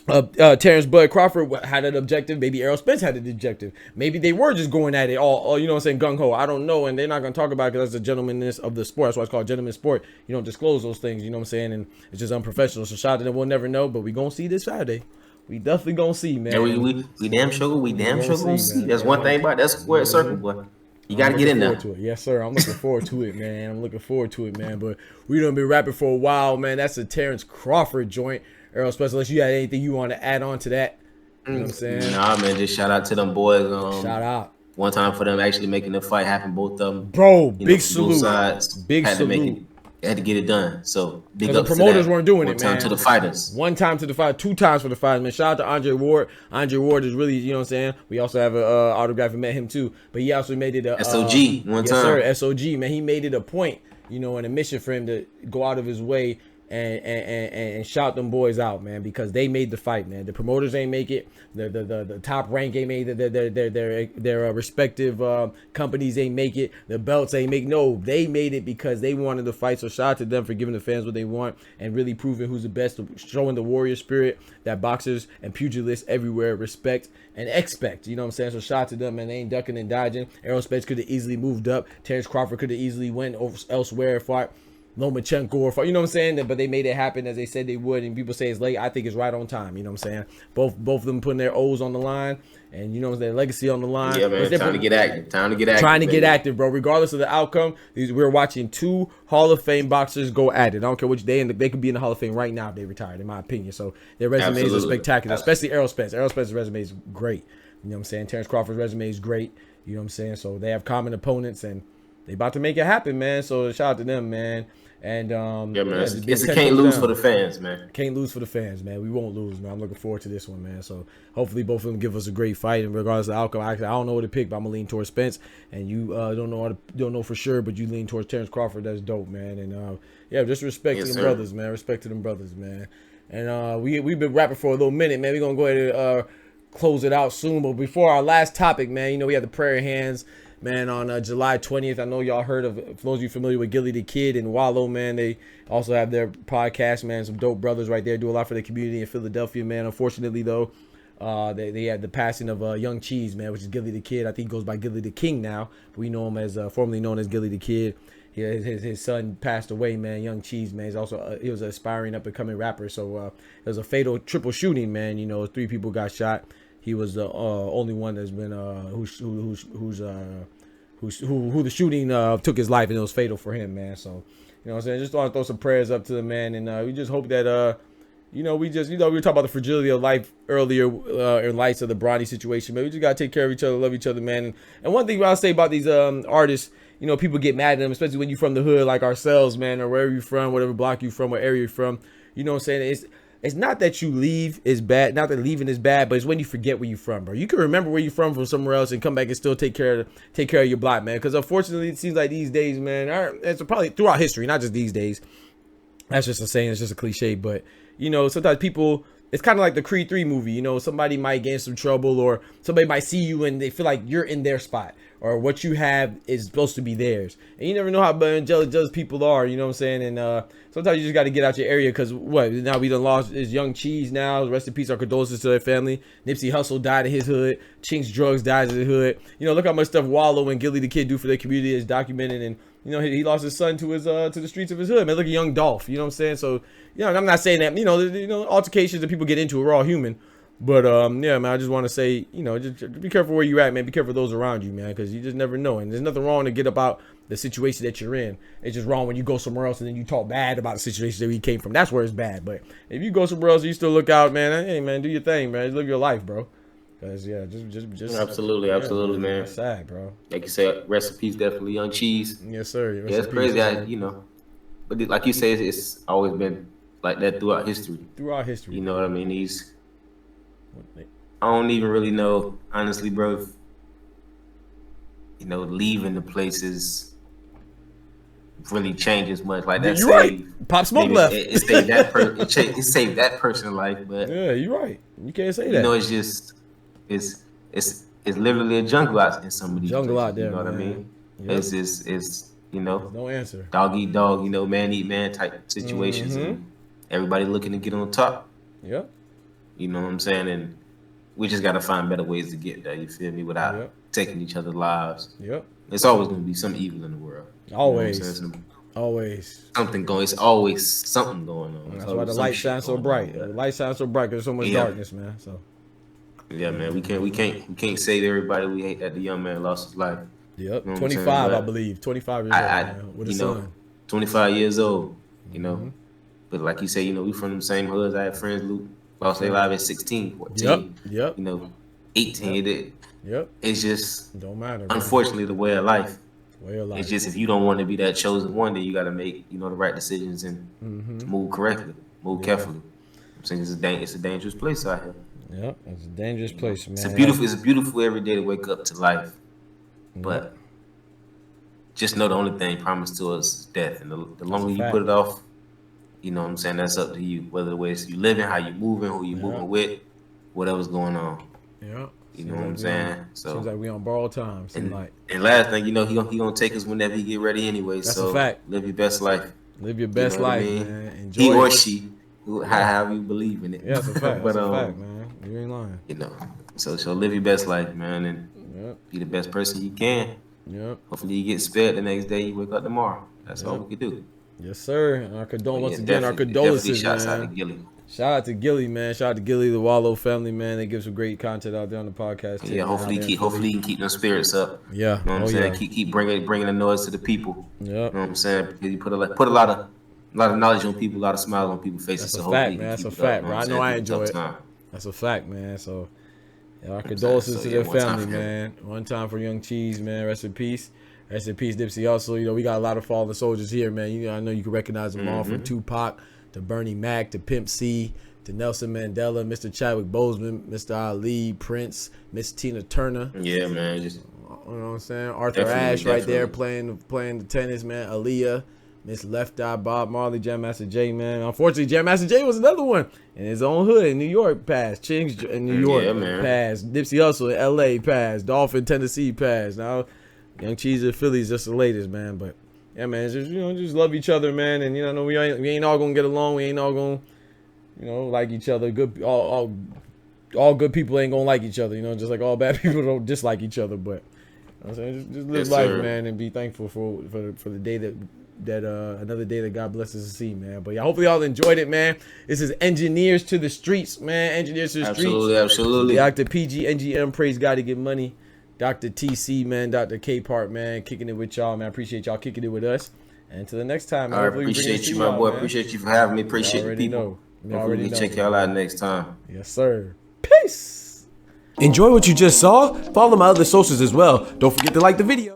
Terrence Bud Crawford had an objective. Maybe Errol Spence had an objective. Maybe they were just going at it all you know what I'm saying, gung-ho. I don't know, and they're not going to talk about it because that's the gentlemanness of the sport. That's why it's called gentleman's sport. You don't disclose those things, you know what I'm saying, and it's just unprofessional. So shout out to them. We'll never know, but we going to see this Saturday. We definitely going to see, man. Yeah, we damn sure gonna see. That's one thing about that square circle, boy. You got to get in there. Yes, sir. I'm looking forward to it, man. But we done been rapping for a while, man. That's a Terrence Crawford joint. Errol Spence, unless you had anything you want to add on to that. You know what I'm saying? Nah, man, just shout out to them boys. Shout out. One time for them actually making the fight happen, both of them. Bro, big salute. Both sides big had salute. To make it. Had to get it done. So big the ups promoters to that. weren't doing One it, man. time to the fighters. One time to the fight, 2 times for the fighters, man. Shout out to Andre Ward. Andre Ward is really, you know what I'm saying? We also have a autograph and met him too. But he also made it a SOG one time. Yes, sir, SOG, man. He made it a point, you know, and a mission for him to go out of his way and shout them boys out, man, because they made the fight, man. The promoters ain't make it. The top rank ain't made it. Their respective companies ain't make it. The belts ain't make. No, they made it because they wanted the fight. So shout out to them for giving the fans what they want and really proving who's the best, showing the warrior spirit that boxers and pugilists everywhere respect and expect. You know what I'm saying? So shout out to them, man. They ain't ducking and dodging. Errol Spence could have easily moved up. Terrence Crawford could have easily went elsewhere, fought Lomachenko or, you know what I'm saying? But they made it happen as they said they would, and people say it's late. I think it's right on time, you know what I'm saying? Both of them putting their O's on the line, and you know their legacy on the line. Yeah, man, time to get active. Trying to get active, bro. Regardless of the outcome, we're watching 2 Hall of Fame boxers go at it. I don't care which they could be in the Hall of Fame right now if they retired, in my opinion. So their resumes are spectacular, especially Errol Spence. Errol Spence's resume is great. You know what I'm saying? Terrence Crawford's resume is great. You know what I'm saying? So they have common opponents, and they about to make it happen, man. So shout out to them, man. And yeah, man, it's a can't lose for the fans, man. Can't lose for the fans, man. We won't lose, man. I'm looking forward to this one, man. So hopefully both of them give us a great fight. And regardless of the outcome, I don't know what to pick, but I'm gonna lean towards Spence. And you don't know for sure, but you lean towards Terrence Crawford. That's dope, man. And yeah, just respect to them brothers, man. Respect to them brothers, man. And we've been rapping for a little minute, man. We're gonna go ahead and close it out soon. But before our last topic, man, you know we had the prayer hands, man, on July 20th. I know y'all heard of, for those of you familiar with Gillie the Kid and Wallow, man, they also have their podcast, man. Some dope brothers right there, do a lot for the community in Philadelphia, man. Unfortunately, though, they had the passing of YNG Cheese, man, which is Gillie the Kid. I think he goes by Gillie the King now, but we know him as formerly known as Gillie the Kid. His son passed away, man. YNG Cheese, man. He was an aspiring up and coming rapper. So it was a fatal triple shooting, man. You know, 3 people got shot. He was the only one that's been who the shooting took his life, and it was fatal for him, man. So, you know what I'm saying? Just want to throw some prayers up to the man, and we just hope that we were talking about the fragility of life earlier in lights of the Bronny situation, man. We just gotta take care of each other, love each other, man. And one thing I'll say about these artists, you know, people get mad at them, especially when you're from the hood like ourselves, man, or wherever you're from, whatever block you're from, what area you're from. You know what I'm saying? It's not that you leave is bad, not that leaving is bad, but it's when you forget where you're from, bro. You can remember where you're from somewhere else and come back and still take care of your block, man. Because unfortunately, it seems like these days, man, it's probably throughout history, not just these days. That's just a saying, it's just a cliche, but you know, sometimes people, it's kind of like the Creed 3 movie. You know, somebody might get in some trouble, or somebody might see you and they feel like you're in their spot, or what you have is supposed to be theirs. And you never know how jealous people are, you know what I'm saying? And sometimes you just got to get out your area, because now we done lost is YNG Cheese now. Rest in peace, our condolences to their family. Nipsey Hussle died in his hood. Chinks Drugs died in his hood. You know, look how much stuff Wallow and Gillie the Kid do for their community is documented. And you know, he lost his son to the streets of his hood, man. Look at Young Dolph, you know what I'm saying? So, you know, I'm not saying that, you know, altercations that people get into, we're all human. But, yeah, man, I just want to say, you know, just be careful where you're at, man. Be careful of those around you, man, because you just never know. And there's nothing wrong to get about the situation that you're in. It's just wrong when you go somewhere else and then you talk bad about the situation that you came from. That's where it's bad. But if you go somewhere else and you still look out, man, hey, man, do your thing, man. Just live your life, bro. Because, yeah, just absolutely, man. That's sad, bro. Like you said, rest in peace, definitely YNG Cheese. Yes, sir. Yeah, it's crazy, you know. But like you say, it's always been like that throughout history. You know what I mean? I don't even really know, honestly, bro, if, you know, leaving the places really changes much. Like that. You're right. Pop Smoke left. It saved that person. It saved that person's life. But yeah, you're right. You can't say that. You know, it's just it's literally a jungle out in some of these jungle places, out there. You know what I mean? Yep. It's you know, there's no answer. Dog eat dog. You know, man eat man type situations. And everybody looking to get on top. Yep. You know what I'm saying? And we just gotta find better ways to get there. You feel me? Without taking each other's lives. Yep. It's always gonna be some evil in the world. Always. You know what I'm saying? Always. Something going. It's always something going on. That's why the light shines so bright. The light shines so bright because there's so much darkness, man. So. Yeah, man. We can't say to everybody we hate that the young man lost his life. Yep. You know 25, I believe. 25 years old, man, with a son. 25 years old. You know, but like you say, you know, we from the same hoods. I had friends who lost their life at 16, 14. Yep. You know, 18. Yep. It's just don't matter. Unfortunately, the way of life. Way of life. It's just if you don't want to be that chosen one, then you got to make the right decisions and move correctly, move carefully. I'm saying it's a dangerous place out here. Yep, it's a dangerous place, man. It's a beautiful every day to wake up to life, but just know the only thing promised to us is death, and the longer you put it off, you know what I'm saying, that's up to you. Whether the way you living, how you moving, who you moving with, whatever's going on. Yeah. You know what I'm saying? So seems like we on borrowed time. And last thing, you know, he gonna take us whenever he get ready anyway. That's so a fact. Live your best life. Live your best life, man. Enjoy he or it. she, however you believe in it. Yeah, that's a fact. That's a fact, man. You ain't lying. You know, so live your best life, man, and be the best person you can. Yep. Hopefully you get spared the next day. You wake up tomorrow. That's all we can do. Yes, sir. And our condolences, shouts man. out to Gillie. Shout out to Gillie, man. Shout out to Gillie, the Wallow family, man. They give some great content out there on the podcast. Yeah, hopefully he can keep them spirits up. Yeah. You know what I'm saying? Keep bringing the noise to the people. Yeah. You know what I'm saying? Because he put a lot of knowledge on people, a lot of smiles on people's faces. That's a fact, man. That's a fact, bro. I know I enjoy it. That's a fact, man. So, our condolences to their family, man. One time for YNG Cheese, man. Rest in peace. Rest in peace, Nipsey. Also, you know, we got a lot of fallen soldiers here, man. I know you can recognize them all, from Tupac to Bernie Mac to Pimp C to Nelson Mandela, Mr. Chadwick Boseman, Mr. Ali, Prince, Miss Tina Turner. Yeah, man. You know what I'm saying? Arthur Ashe right there playing the tennis, man. Aaliyah, Miss Left Eye, Bob Marley, Jam Master Jay, man. Unfortunately, Jam Master Jay was another one in his own hood in New York. Passed. Ching's in New York passed. Nipsey Hussle in L.A. passed. Dolphin, Tennessee passed. Now, YNG Cheese in Philly is just the latest, man. But yeah, man, just just love each other, man. And you know, we ain't all gonna get along. We ain't all gonna like each other. Good, all good people ain't gonna like each other. You know, just like all bad people don't dislike each other. But you know what I'm saying, just live life, man, and be thankful for the day that another day that God blesses us to see, man. But yeah, hopefully y'all enjoyed it, man. This is Engineers to the Streets, man. Engineers to the Streets. Absolutely. Dr. PGNGM, praise God to get money. Dr. TC, man. Dr. K Part, man. Kicking it with y'all, man. I appreciate y'all kicking it with us. And until the next time, man. I appreciate you, my boy. Man. Appreciate you for having me. Appreciate the people. Already know. Check y'all out next time. Yes, sir. Peace. Enjoy what you just saw? Follow my other socials as well. Don't forget to like the video.